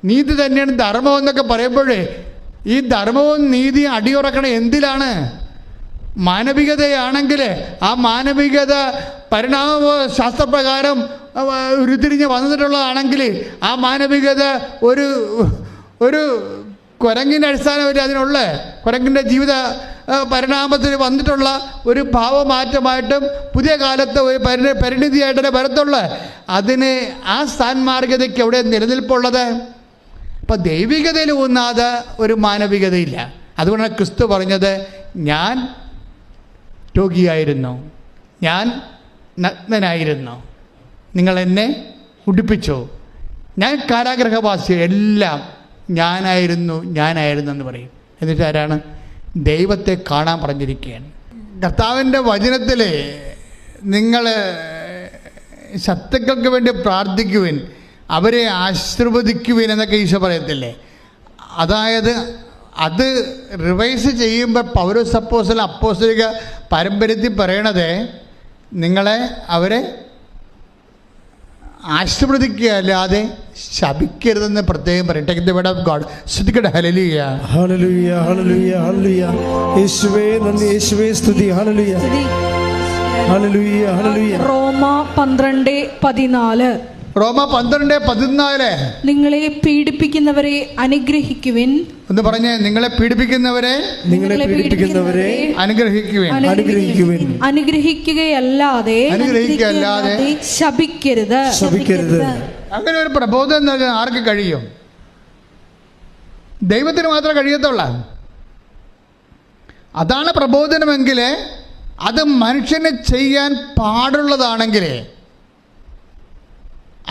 നീതി തന്നെയാണ് ധർമ്മം എന്നൊക്കെ പറയുമ്പോഴേ ഈ ധർമ്മവും നീതിയും അടിയുറക്കണം എന്തിലാണ്? മാനവികതയാണെങ്കിൽ ആ മാനവികത പരിണാമ ശാസ്ത്രപ്രകാരം ഉരുത്തിരിഞ്ഞ് വന്നിട്ടുള്ളതാണെങ്കിൽ ആ മാനവികത ഒരു കുരങ്ങിൻ്റെ അടിസ്ഥാനമല്ല അതിനുള്ള, കുരങ്ങിൻ്റെ ജീവിത പരിണാമത്തിൽ വന്നിട്ടുള്ള ഒരു ഭാവമാറ്റമായിട്ടും പുതിയ കാലത്ത് ഒരു പരിണിതിയായിട്ടേ വരത്തുള്ളൂ. അതിന് ആ സാൻമാർഗതയ്ക്ക് എവിടെ നിലനിൽപ്പുള്ളത്? അപ്പം ദൈവികതയിൽ ഊന്നാതെ ഒരു മാനവികതയില്ല. അതുകൊണ്ടാണ് ക്രിസ്തു പറഞ്ഞത്, ഞാൻ രോഗിയായിരുന്നു, ഞാൻ നഗ്നനായിരുന്നു, നിങ്ങളെന്നെ ഉടുപ്പിച്ചു, ഞാൻ കാരാഗ്രഹവാസി, എല്ലാം ഞാനായിരുന്നു എന്ന് പറയും. എന്നിട്ട് ആരാണ്? ദൈവത്തെ കാണാൻ പറഞ്ഞിരിക്കുകയാണ്. കർത്താവിൻ്റെ വചനത്തിൽ നിങ്ങൾ ശത്രുക്കൾക്ക് വേണ്ടി പ്രാർത്ഥിക്കുവിൻ, അവരെ ആശീർവദിക്കുവിൻ എന്നൊക്കെ ഈശോ പറയത്തില്ലേ? അതായത് അത് റിവൈസ് ചെയ്യുമ്പോൾ പൗലോസ് അപ്പോസ്തലിക പാരമ്പര്യത്തിൽ പറയണത് അവരെ ആശീർവദിക്കുക അല്ലാതെ ശപിക്കരുതെന്ന് പ്രത്യേകം പറയും. Take the word of God. ശ്രദ്ധിക്കട്ടെ. ഹല്ലേലൂയ ഹല്ലേലൂയ ഹല്ലേലൂയ ഹല്ലേലൂയ. യേശുവേ നന്ദി, യേശുവേ സ്തുതി. ഹല്ലേലൂയ ഹല്ലേലൂയ ഹല്ലേലൂയ. റോമ 12:14. റോമ 12:14. നിങ്ങളെ പീഡിപ്പിക്കുന്നവരെ അനുഗ്രഹിക്കുവിൻ. എന്ന് പറഞ്ഞ് നിങ്ങളെ പീഡിപ്പിക്കുന്നവരെ അനുഗ്രഹിക്കുവിൻ. അനുഗ്രഹിക്കുകയല്ലാതെ ശപിക്കരുത്. അങ്ങനെ ഒരു പ്രബോധനം നൽകാൻ ആർക്ക് കഴിയും? ദൈവത്തിന് മാത്രമേ കഴിയത്തുള്ള. അതാണ് പ്രബോധനമെങ്കിൽ അത് മനുഷ്യന് ചെയ്യാൻ പാടുള്ളതാണെങ്കിൽ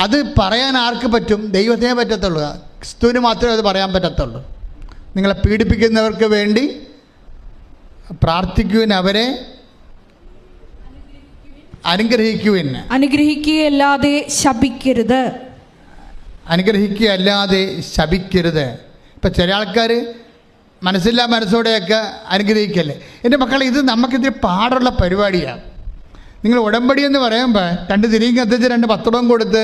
അത് പറയാൻ ആർക്ക് പറ്റും? ദൈവത്തിനേ പറ്റത്തുള്ളൂ. ക്രിസ്തുവിന് മാത്രമേ അത് പറയാൻ പറ്റത്തുള്ളൂ. നിങ്ങളെ പീഡിപ്പിക്കുന്നവർക്ക് വേണ്ടി പ്രാർത്ഥിക്കുവിൻ, അവരെ അനുഗ്രഹിക്കുവിൻ. അനുഗ്രഹിക്കുകയല്ലാതെ ശപിക്കരുത്. അനുഗ്രഹിക്കുകയല്ലാതെ ശപിക്കരുത്. ഇപ്പം ചില ആൾക്കാർ മനസ്സില്ലാ മനസ്സോടെയൊക്കെ അനുഗ്രഹിക്കല്ലേ. എൻ്റെ മക്കളെ, ഇത് നമുക്കിതിൽ പാടുള്ള പരിപാടിയാണ്. നിങ്ങൾ ഉടമ്പടി എന്ന് പറയുമ്പോൾ 2 തിരിയും കത്തിച്ച് 2 പത്രവും കൊടുത്ത്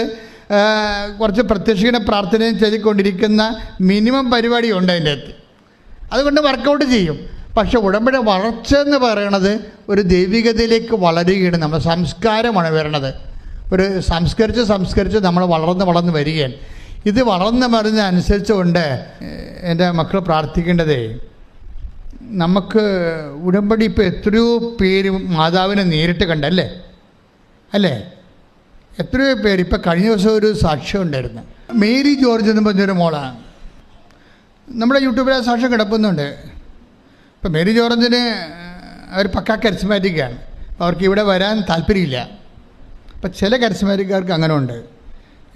കുറച്ച് പ്രത്യക്ഷീണ പ്രാർത്ഥനയും ചെയ്തുകൊണ്ടിരിക്കുന്ന മിനിമം പരിപാടിയുണ്ട് അതിൻ്റെ അകത്ത്. അതുകൊണ്ട് വർക്കൗട്ട് ചെയ്യും. പക്ഷെ ഉടമ്പടി വളർച്ച എന്ന് പറയണത് ഒരു ദൈവികതയിലേക്ക് വളരുകയാണ്. നമ്മുടെ സംസ്കാരമാണ് വരണത്. ഒരു സംസ്കരിച്ച് നമ്മൾ വളർന്ന് വരികയാണ്. ഇത് വളർന്ന് വരുന്ന അനുസരിച്ചുകൊണ്ട് എൻ്റെ മക്കൾ പ്രാർത്ഥിക്കേണ്ടതേ, നമുക്ക് ഉടമ്പടി ഇപ്പോൾ എത്രയോ പേര് മാതാവിനെ നേരിട്ട് കണ്ടല്ലേ അല്ലേ? എത്രയോ പേര്. ഇപ്പം കഴിഞ്ഞ ദിവസം ഒരു സാക്ഷ്യം ഉണ്ടായിരുന്നു. മേരി ജോർജ് എന്ന് പറഞ്ഞൊരു മോളാണ്. നമ്മുടെ യൂട്യൂബിൽ ആ സാക്ഷ്യം കിടപ്പുന്നുണ്ട്. ഇപ്പം മേരി ജോർജിന് അവർ പക്കാ കരിസ്മാറ്റിക്കാണ്. അവർക്ക് ഇവിടെ വരാൻ താല്പര്യമില്ല. അപ്പം ചില കരിസ്മാറ്റിക്കാർക്ക് അങ്ങനെ ഉണ്ട്.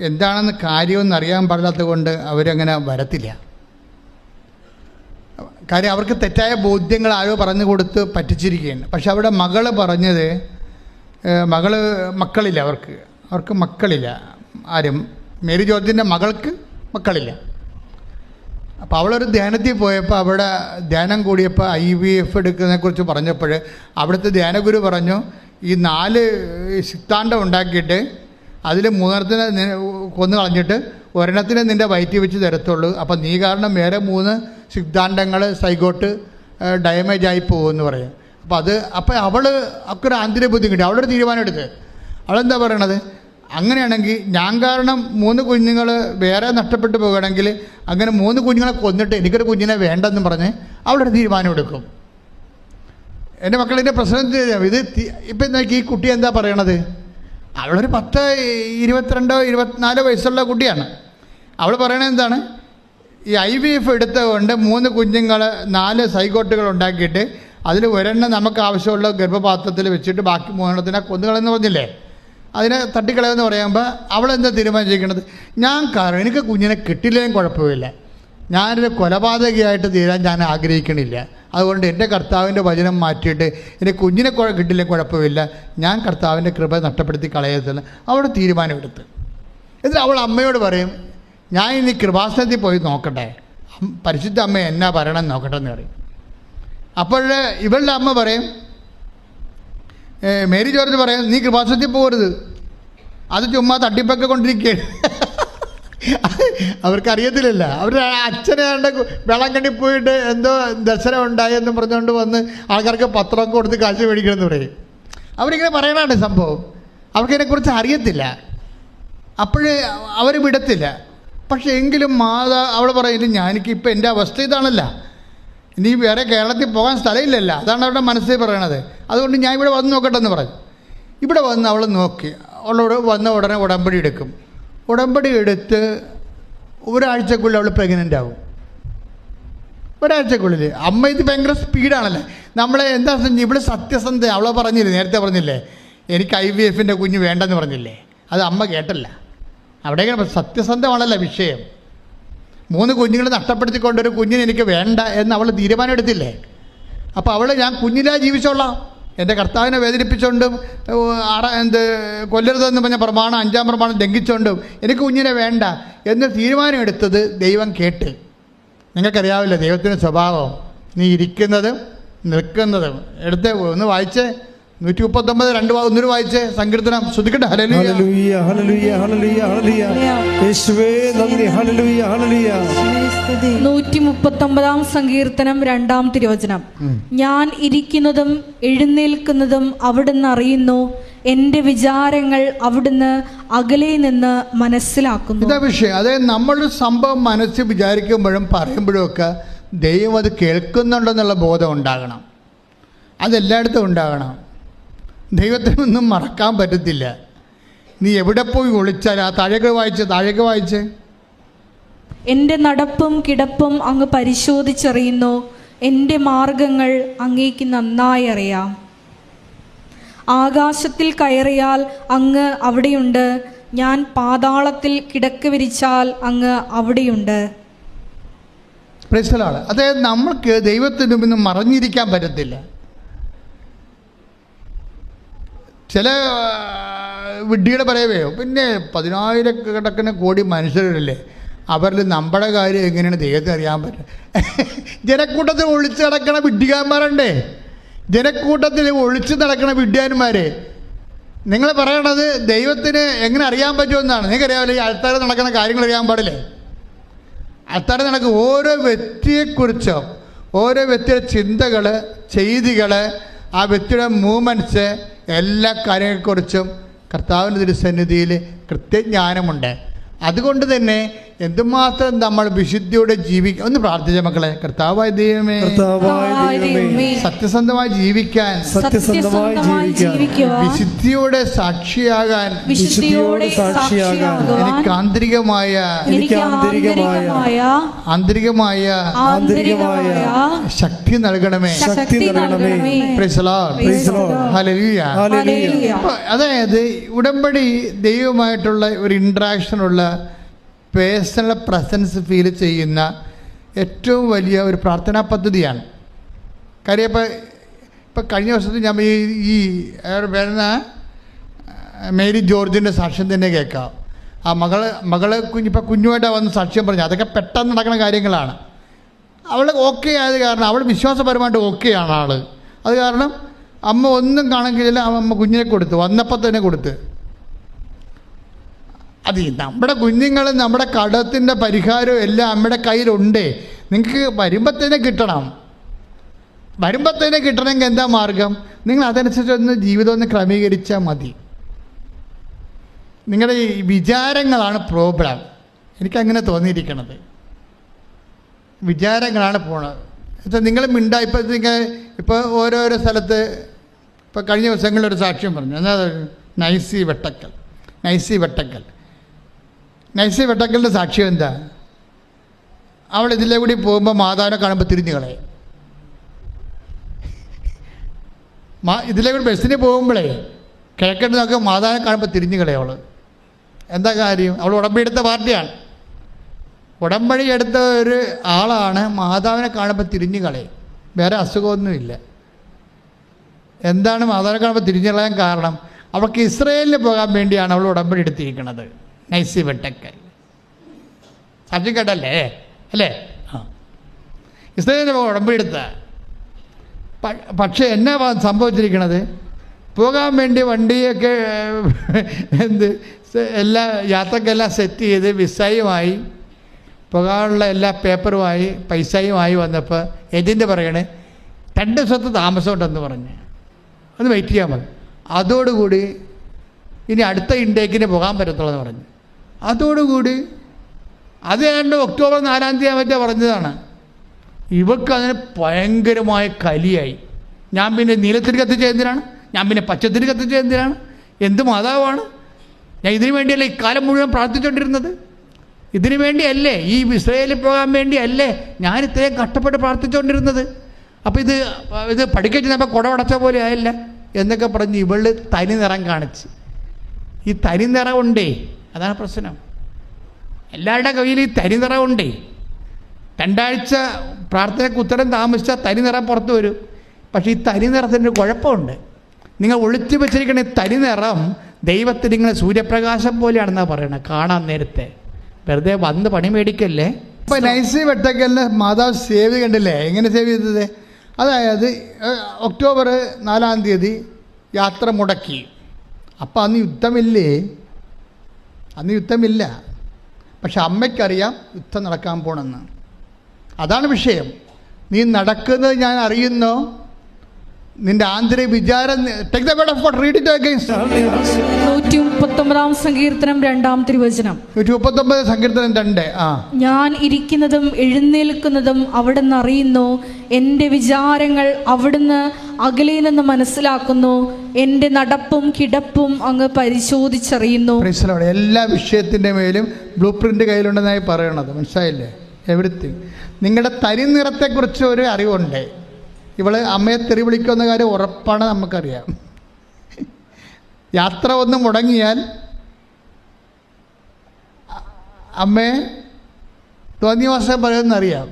എന്താണെന്ന് കാര്യമൊന്നും അറിയാൻ പാടില്ലാത്തത് കൊണ്ട് അവരങ്ങനെ വരത്തില്ല. കാര്യം അവർക്ക് തെറ്റായ ബോധ്യങ്ങൾ ആരോ പറഞ്ഞു കൊടുത്ത് പറ്റിച്ചിരിക്കുകയാണ്. പക്ഷെ അവിടെ മകള് പറഞ്ഞത്, മക്കളില്ല, അവർക്ക് മക്കളില്ല. ആരും മേരി ജോർജിൻ്റെ മകൾക്ക് മക്കളില്ല. അപ്പോൾ അവളൊരു ധ്യാനത്തിൽ പോയപ്പോൾ അവിടെ ധ്യാനം കൂടിയപ്പോൾ IVF എടുക്കുന്നതിനെക്കുറിച്ച് പറഞ്ഞപ്പോൾ അവിടുത്തെ ധ്യാനഗുരു പറഞ്ഞു, ഈ 4 സിദ്ധാന്തം ഉണ്ടാക്കിയിട്ട് അതിൽ 3 കൊന്നു കളഞ്ഞിട്ട് 1 നിൻ്റെ വയറ്റിൽ വെച്ച് തരത്തുള്ളൂ. അപ്പം നീ കാരണം വേറെ 3 സിദ്ധാന്തങ്ങൾ സൈഗോട്ട് ഡാമേജ് ആയി പോകുമെന്ന് പറയും. അപ്പോൾ അവൾക്കൊരു ആന്തരിക ബുദ്ധി കിട്ടി. അവളൊരു തീരുമാനം എടുത്ത്. അവളെന്താ പറയണത്? അങ്ങനെയാണെങ്കിൽ ഞാൻ കാരണം 3 കുഞ്ഞുങ്ങൾ വേറെ നഷ്ടപ്പെട്ടു പോകുകയാണെങ്കിൽ അങ്ങനെ 3 കുഞ്ഞുങ്ങളെ കൊന്നിട്ട് എനിക്കൊരു കുഞ്ഞിനെ വേണ്ടെന്ന് പറഞ്ഞ് അവളൊരു തീരുമാനം എടുക്കും. എൻ്റെ മക്കളിൻ്റെ പ്രശ്നം ഇത് ഇപ്പം നോക്കി, ഈ കുട്ടി എന്താ പറയണത്? അവളൊരു 10, 22, 24 വയസ്സുള്ള കുട്ടിയാണ്. അവൾ പറയണത് എന്താണ്? ഈ IVF എടുത്തുകൊണ്ട് 3 കുഞ്ഞുങ്ങൾ 4 സൈഗോട്ടുകൾ ഉണ്ടാക്കിയിട്ട് അതിൽ 1 നമുക്ക് ആവശ്യമുള്ള ഗർഭപാത്രത്തിൽ വെച്ചിട്ട് ബാക്കി 3 കൊന്നുകളെന്ന് പറഞ്ഞില്ലേ, അതിനെ തട്ടിക്കളയെന്ന് പറയുമ്പോൾ അവളെന്താ തീരുമാനിച്ചിരിക്കുന്നത്? ഞാൻ കാരണം എനിക്ക് കുഞ്ഞിനെ കിട്ടില്ലെങ്കിലും കുഴപ്പമില്ല, ഞാനൊരു കൊലപാതകയായിട്ട് തീരാൻ ഞാൻ ആഗ്രഹിക്കണില്ല, അതുകൊണ്ട് എൻ്റെ കർത്താവിൻ്റെ വചനം മാറ്റിയിട്ട് എൻ്റെ കുഞ്ഞിനെ കിട്ടില്ലെങ്കിൽ കുഴപ്പമില്ല, ഞാൻ കർത്താവിൻ്റെ കൃപ നഷ്ടപ്പെടുത്തി കളയത്തില്ല. അവളുടെ തീരുമാനമെടുത്ത് എന്നിട്ട് അവൾ അമ്മയോട് പറയും, ഞാൻ ഇനി കൃപാസനത്തിൽ പോയി നോക്കട്ടെ, പരിശുദ്ധ അമ്മ എന്നാ പറയണമെന്ന് നോക്കട്ടെ എന്ന് പറയും. അപ്പോൾ ഇവളുടെ അമ്മ പറയും, മേരി ജോർജ് പറയും, നീ കൃപാസനത്തിൽ പോകരുത്, അത് ചുമ്മാ തട്ടിപ്പൊക്കെ കൊണ്ടിരിക്കുകയാണ്. അവർക്കറിയത്തില്ലല്ല. അവരുടെ അച്ഛനെ വെള്ളം കണ്ടി പോയിട്ട് എന്തോ ദർശനം ഉണ്ടായെന്ന് പറഞ്ഞുകൊണ്ട് വന്ന് ആൾക്കാർക്ക് പത്രമൊക്കെ കൊടുത്ത് കാശ് മേടിക്കണമെന്ന് പറയും. അവരിങ്ങനെ പറയണതാണ് സംഭവം. അവർക്കതിനെക്കുറിച്ച് അറിയത്തില്ല. അപ്പോഴേ അവർ വിടത്തില്ല. പക്ഷേ എങ്കിലും അവൾ പറയും, ഞാനിപ്പോൾ എൻ്റെ അവസ്ഥ ഇതാണല്ല, ഇനി വേറെ കേരളത്തിൽ പോകാൻ സ്ഥലമില്ലല്ല, അതാണ് അവരുടെ മനസ്സിൽ പറയണത്. അതുകൊണ്ട് ഞാൻ ഇവിടെ വന്ന് നോക്കട്ടെ എന്ന് പറഞ്ഞു. ഇവിടെ വന്ന് അവൾ നോക്കി. അവളോട് വന്ന ഉടനെ ഉടമ്പടി എടുക്കും. ഉടമ്പടി എടുത്ത് ഒരാഴ്ചക്കുള്ളിൽ അവൾ പ്രഗ്നൻ്റ് ആവും. ഒരാഴ്ചക്കുള്ളിൽ. അമ്മ ഇത് ഭയങ്കര സ്പീഡാണല്ലേ. നമ്മളെ എന്താ ഇവിടെ സത്യസന്ധ. അവളെ പറഞ്ഞില്ലേ, നേരത്തെ പറഞ്ഞില്ലേ, എനിക്ക് IVFൻ്റെ കുഞ്ഞ് വേണ്ടെന്ന് പറഞ്ഞില്ലേ, അത് അമ്മ കേട്ടല്ല. അവിടെ സത്യസന്ധമാണല്ലോ വിഷയം. 3 കുഞ്ഞുങ്ങൾ നഷ്ടപ്പെടുത്തിക്കൊണ്ടൊരു കുഞ്ഞിന് എനിക്ക് വേണ്ട എന്ന് അവൾ തീരുമാനം എടുത്തില്ലേ. അപ്പോൾ അവൾ ഞാൻ കുഞ്ഞിലാ ജീവിച്ചോളാം, എൻ്റെ കർത്താവിനെ വേദനിപ്പിച്ചുകൊണ്ടും കൊല്ലരുതെന്ന് പറഞ്ഞ പ്രമാണം 5-ാം പ്രമാണം ലംഘിച്ചുകൊണ്ടും എനിക്ക് കുഞ്ഞിനെ വേണ്ട എന്ന് തീരുമാനം എടുത്തത് ദൈവം കേട്ട്. നിങ്ങൾക്കറിയാവില്ല ദൈവത്തിൻ്റെ സ്വഭാവം. നീ ഇരിക്കുന്നതും നിൽക്കുന്നതും എടുത്ത് ഒന്ന് വായിച്ചേ. 139 2 വായിച്ചേ. സങ്കീർത്തനം. ശ്രദ്ധിക്കട്ടെ. ഹല്ലേലൂയ ഹല്ലേലൂയ ഹല്ലേലൂയ ഹല്ലേലൂയ യേശുവേ നന്ദി. ഹല്ലേലൂയ ഹല്ലേലൂയ. 139 സങ്കീർത്തനം 2-ാം തിരുവചനം. ഞാൻ ഇരിക്കുന്നതും എഴുന്നേൽക്കുന്നതും അവിടുന്ന് അറിയുന്നു, എൻ്റെ വിചാരങ്ങൾ അവിടുന്ന് അകലെ നിന്ന് മനസ്സിലാക്കുന്നു. ഇതാ വിഷയം. അതായത് നമ്മളൊരു സംഭവം മനസ്സിൽ വിചാരിക്കുമ്പോഴും പറയുമ്പോഴും ഒക്കെ ദൈവം അത് കേൾക്കുന്നുണ്ടെന്നുള്ള ബോധം ഉണ്ടാകണം. അതെല്ലായിടത്തും ഉണ്ടാകണം. ദൈവത്തിനൊന്നും മറക്കാൻ പറ്റത്തില്ല. നീ എവിടെ പോയി ഒളിച്ചാൽ ആ താഴേക്ക് വായിച്ച് എൻ്റെ നടപ്പും കിടപ്പും അങ്ങ് പരിശോധിച്ചറിയുന്നു, എൻ്റെ മാർഗങ്ങൾ അങ്ങേക്ക് നന്നായി അറിയാം. ആകാശത്തിൽ കയറിയാൽ അങ്ങ് അവിടെയുണ്ട്, ഞാൻ പാതാളത്തിൽ കിടക്ക വിരിച്ചാൽ അങ്ങ് അവിടെയുണ്ട്. പ്രൈസലാണ്. അതായത് നമ്മൾക്ക് ദൈവത്തിന് മുമ്പിൽ നിന്ന് മറഞ്ഞിരിക്കാൻ പറ്റത്തില്ല. ചില വിഡ്ഢിയുടെ പറയവയോ, പിന്നെ 10,000 കോടി മനുഷ്യരല്ലേ, അവരിൽ നമ്മുടെ കാര്യം എങ്ങനെയാണ് ദൈവത്തിന് അറിയാൻ പറ്റും? ജനക്കൂട്ടത്തിൽ ഒളിച്ച് നടക്കണ വിഡ്ഢികാന്മാരുണ്ടേ, ജനക്കൂട്ടത്തിൽ ഒളിച്ച് നടക്കണ വിഡ്ഢിയാന്മാരെ. നിങ്ങൾ പറയണത് ദൈവത്തിന് എങ്ങനെ അറിയാൻ പറ്റുമെന്നാണ്. നിങ്ങൾക്കറിയാമല്ലോ, ഈ ആൾക്കാർ നടക്കുന്ന കാര്യങ്ങൾ അറിയാൻ പാടില്ലേ? ആൾക്കാർ നടക്കും ഓരോ വ്യക്തിയെക്കുറിച്ചും, ഓരോ വ്യക്തിയുടെ ചിന്തകൾ, ചെയ്തികൾ, ആ വ്യക്തിയുടെ മൂവ്മെൻറ്റ്സ്, എല്ലാ കാര്യങ്ങളെക്കുറിച്ചും കർത്താവിൻ്റെ തിരുസന്നിധിയിൽ കൃത്യജ്ഞാനമുണ്ട്. അതുകൊണ്ട് തന്നെ എന്തുമാത്രം നമ്മൾ വിശുദ്ധിയോടെ ജീവിക്കുക. ഒന്ന് പ്രാർത്ഥിച്ച മക്കളെ, കർത്താവായ ദൈവമേ, സത്യസന്ധമായി ജീവിക്കാൻ, വിശുദ്ധിയോടെ സാക്ഷിയാകാൻ, എനിക്ക് ആന്തരികമായ ശക്തി നൽകണമേ. അതായത് ഉടമ്പടി ദൈവമായിട്ടുള്ള ഒരു ഇൻട്രാക്ഷനുള്ള പേഴ്സണൽ പ്രസൻസ് ഫീൽ ചെയ്യുന്ന ഏറ്റവും വലിയ ഒരു പ്രാർത്ഥനാ പദ്ധതിയാണ്. കാര്യം ഇപ്പം കഴിഞ്ഞ വർഷത്തിൽ ഞാൻ ഈ വരുന്ന മേരി ജോർജിൻ്റെ സാക്ഷ്യം തന്നെ കേൾക്കാം. ആ മകള് കുഞ്ഞുമായിട്ടാണ് വന്ന് സാക്ഷ്യം പറഞ്ഞു. അതൊക്കെ പെട്ടെന്ന് നടക്കുന്ന കാര്യങ്ങളാണ്. അവൾ ഓക്കെ ആയത് കാരണം, അവൾ വിശ്വാസപരമായിട്ട് ഓക്കെയാണ് ആൾ. അത് കാരണം അമ്മ ഒന്നും കാണിക്കില്ല, അമ്മ കുഞ്ഞിനെ കൊടുത്തു, വന്നപ്പോൾ തന്നെ കൊടുത്ത്. അത് നമ്മുടെ കുഞ്ഞുങ്ങൾ, നമ്മുടെ കടത്തിൻ്റെ പരിഹാരവും എല്ലാം അമ്മയുടെ കയ്യിലുണ്ട്. നിങ്ങൾക്ക് വരുമ്പോൾ തന്നെ കിട്ടണം. വരുമ്പോൾ തന്നെ കിട്ടണമെങ്കിൽ എന്താ മാർഗം? നിങ്ങൾ അതനുസരിച്ചൊന്ന് ജീവിതം ഒന്ന് ക്രമീകരിച്ചാൽ മതി. നിങ്ങളുടെ ഈ വിചാരങ്ങളാണ് പ്രോബ്ലം. എനിക്കങ്ങനെ തോന്നിയിരിക്കണത്. വിചാരങ്ങളാണ് പോണത്. എന്നുവെച്ചാൽ നിങ്ങൾ ഇപ്പോൾ ഓരോരോ സ്ഥലത്ത്, ഇപ്പോൾ കഴിഞ്ഞ ദിവസങ്ങളിലൊരു സാക്ഷ്യം പറഞ്ഞു. എന്നാ നൈസി വെട്ടക്കലിൻ്റെ സാക്ഷ്യം എന്താ? അവൾ ഇതിലെ കൂടി പോകുമ്പോൾ മാതാവിനെ കാണുമ്പോൾ തിരിഞ്ഞു കളയും. ഇതിലെ കൂടി ബസ്സിന് പോകുമ്പോഴേ കിഴക്കട്ട് നോക്കുക, മാതാവിനെ കാണുമ്പോൾ തിരിഞ്ഞു കളയും അവൾ. എന്താ കാര്യം? അവൾ ഉടമ്പടി എടുത്ത പാർട്ടിയാണ്. ഉടമ്പടി എടുത്ത ഒരു ആളാണ്. മാതാവിനെ കാണുമ്പോൾ തിരിഞ്ഞു കളയും. വേറെ അസുഖമൊന്നുമില്ല. എന്താണ് മാതാവിനെ കാണുമ്പോൾ തിരിഞ്ഞു കളയാൻ കാരണം? അവൾക്ക് ഇസ്രയേലിന് പോകാൻ വേണ്ടിയാണ് അവൾ ഉടമ്പടി എടുത്തിരിക്കുന്നത്. നൈസി വെട്ടക്കൽ സാക്ഷ്യം കേട്ടല്ലേ അല്ലേ? ആ, ഇസ്രയേലിന് പോകാൻ ഉടമ്പടി എടുത്ത. പക്ഷേ എന്നാ സംഭവിച്ചിരിക്കണത്? പോകാൻ വേണ്ടി വണ്ടിയൊക്കെ എല്ലാ യാത്രക്കെല്ലാം സെറ്റ് ചെയ്ത് വിസയുമായി പോകാനുള്ള എല്ലാ പേപ്പറുമായി പൈസയുമായി വന്നപ്പോൾ ഏജൻറ്റ് പറയണേ 2 ദിവസത്തെ താമസമുണ്ടെന്ന് പറഞ്ഞ് ഒന്ന് വെയിറ്റ് ചെയ്യാൻ മതി. അതോടുകൂടി ഇനി അടുത്ത ഇൻടേക്കിന് പോകാൻ പറ്റത്തുള്ളൂ എന്ന് പറഞ്ഞു. അതോടുകൂടി അത് ഏതാണ്ട് ഒക്ടോബർ 4-ാം തീയതി മറ്റേ പറഞ്ഞതാണ്. ഇവർക്ക് അതിന് ഭയങ്കരമായ കലിയായി. ഞാൻ പിന്നെ നീലത്തിരി കത്തിച്ച എന്തിനാണ്? ഞാൻ പിന്നെ പച്ചത്തിരി കത്തിച്ച എന്തിനാണ്? എന്ത് മാതാവാണ് ഞാൻ? ഇതിനു വേണ്ടിയല്ലേ ഇക്കാലം മുഴുവൻ പ്രാർത്ഥിച്ചുകൊണ്ടിരുന്നത്? ഇതിനു വേണ്ടിയല്ലേ, ഈ ഇസ്രയേലിൽ പോകാൻ വേണ്ടിയല്ലേ ഞാൻ ഇത്രയും കഷ്ടപ്പെട്ട് പ്രാർത്ഥിച്ചുകൊണ്ടിരുന്നത്? അപ്പോൾ ഇത് പഠിക്കാൻ ചെന്നപ്പോൾ കുട അടച്ച പോലെ ആയില്ല എന്നൊക്കെ പറഞ്ഞ് ഇവള് തനി നിറം കാണിച്ച്. ഈ തനി നിറമുണ്ടേ, അതാണ് പ്രശ്നം. എല്ലാവരുടെ കയ്യിൽ ഈ തനി നിറമുണ്ടേ. 2 ആഴ്ച പ്രാർത്ഥനയ്ക്ക് ഉത്തരം താമസിച്ചാൽ തനി നിറം പുറത്ത് വരും. പക്ഷേ ഈ തനി നിറത്തിൻ്റെ കുഴപ്പമുണ്ട്. നിങ്ങൾ ഒളിച്ചു വെച്ചിരിക്കുന്ന ഈ തനി നിറം ദൈവത്തിന് ഇങ്ങനെ സൂര്യപ്രകാശം പോലെയാണെന്നാണ് പറയണത്. കാണാൻ നേരത്തെ വെറുതെ വന്ന് പണി മേടിക്കല്ലേ. ഇപ്പം നൈസി വെട്ടക്കലിന് മാതാവ് സേവ് കണ്ടില്ലേ എങ്ങനെ സേവ് ചെയ്തത്? അതായത് ഒക്ടോബർ 4-ാം തീയതി യാത്ര മുടക്കി. അപ്പം അന്ന് യുദ്ധമില്ല. പക്ഷെ അമ്മയ്ക്കറിയാം യുദ്ധം നടക്കാൻ പോണെന്ന്. അതാണ് വിഷയം. നീ നടക്കുന്നത് ഞാൻ അറിയുന്നു. നിന്റെ ആന്തരിക വിചാരം. Take the word of God, read it again. 139-ാം സങ്കീർത്തനം 2-ാം തിരുവചനം. 139 സങ്കീർത്തനം 2. ഞാൻ ഇരിക്കുന്നതും എഴുന്നേൽക്കുന്നതും അവിടുന്ന് അറിയുന്നു. എൻ്റെ വിചാരങ്ങൾ അവിടുന്ന് അകലെ നിന്ന് മനസ്സിലാക്കുന്നു. എൻ്റെ നടപ്പും കിടപ്പും അങ്ങ് പരിശോധിച്ചറിയുന്നു. എല്ലാ വിഷയത്തിൻ്റെ മേലും ബ്ലൂ പ്രിന്റ് കയ്യിലുണ്ടെന്നായി പറയണത്. മനസ്സിലായില്ലേ? എവരിത്തിങ്. നിങ്ങളുടെ തനി നിറത്തെക്കുറിച്ച് ഒരു അറിവുണ്ട്. ഇവള് അമ്മയെ തെറി വിളിക്കുന്ന കാര്യം ഉറപ്പാണ്, നമുക്കറിയാം. യാത്ര ഒന്ന് മുടങ്ങിയാൽ അമ്മേ തോന്നിവാസം പറയുമെന്നറിയാം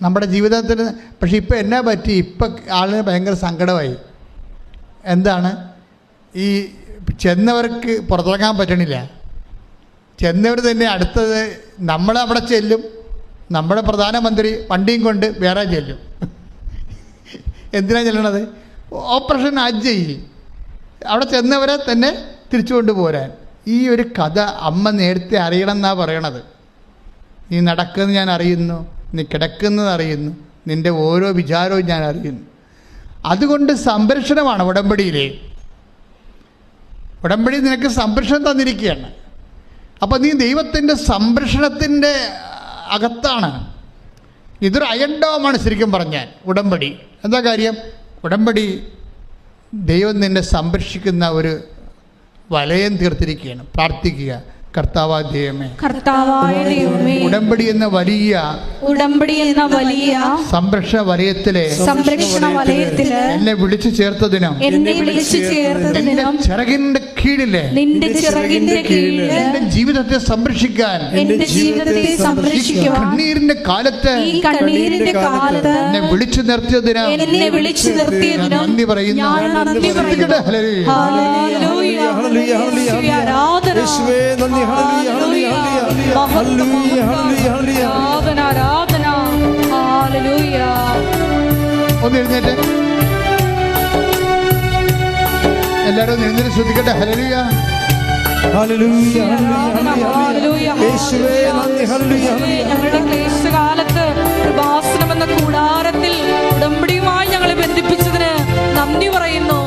നമ്മുടെ ജീവിതത്തിൽ. പക്ഷെ ഇപ്പം എന്നാ പറ്റി, ഇപ്പം ആളിന് ഭയങ്കര സങ്കടമായി. എന്താണ്? ഈ ചെന്നവർക്ക് പുറത്തിറങ്ങാൻ പറ്റണില്ല. ചെന്നവർ തന്നെ അടുത്തത് നമ്മളവിടെ ചെല്ലും, നമ്മുടെ പ്രധാനമന്ത്രി വണ്ടിയും കൊണ്ട് വേറെ ചെല്ലും. എന്തിനാണ് ചെല്ലണത്? ഓപ്പറേഷൻ ഹജ്ജ് അവിടെ ചെന്നവരെ തന്നെ തിരിച്ചു കൊണ്ടുപോരാൻ. ഈ ഒരു കഥ അമ്മ നേരത്തെ അറിയണം എന്നാണ് പറയണത്. നീ നടക്കുന്നത് ഞാൻ അറിയുന്നു, നീ കിടക്കുന്നത് അറിയുന്നു, നിൻ്റെ ഓരോ വിചാരവും ഞാൻ അറിയുന്നു. അതുകൊണ്ട് സംരക്ഷണമാണ് ഉടമ്പടിയിലെ. ഉടമ്പടി നിനക്ക് സംരക്ഷണം തന്നിരിക്കുകയാണ്. അപ്പം നീ ദൈവത്തിൻ്റെ സംരക്ഷണത്തിൻ്റെ അകത്താണ്. ഇതൊരു അയൺ ഡോമാണ് ശരിക്കും പറഞ്ഞാൽ ഉടമ്പടി. എന്താ കാര്യം? ഉടമ്പടി ദൈവം നിന്നെ സംരക്ഷിക്കുന്ന ഒരു വലയം തീർത്തിരിക്കുകയാണ്. പ്രാർത്ഥിക്കുക, കർത്താവായ ദൈവമേ, ഉടമ്പടി എന്ന വലിയ സംരക്ഷണ വലയത്തിലെ എന്നെ വിളിച്ചു ചേർത്തതിനും ചിറകിന്റെ കീഴിലെ എന്റെ ജീവിതത്തെ സംരക്ഷിക്കാൻ കണ്ണീരിന്റെ കാലത്ത് എന്നെ വിളിച്ചു നിർത്തിയതിനും നന്ദി പറയുന്നു. ഒന്ന് എഴുന്നേറ്റ് എല്ലാവരും എഴുന്നേറ്റ് ശ്രദ്ധിക്കട്ടെ. ഹല്ലേലൂയ, ഹല്ലേലൂയ, യേശുവേ നന്ദി. ഹല്ലേലൂയ. ഞങ്ങളുടെ ക്ലേശകാലത്ത് കൃപാസനം എന്ന കൂടാരത്തിൽ ഉടമ്പടിയുമായി ഞങ്ങളെ ബന്ധിപ്പിച്ചതിന് നന്ദി പറയുന്നു.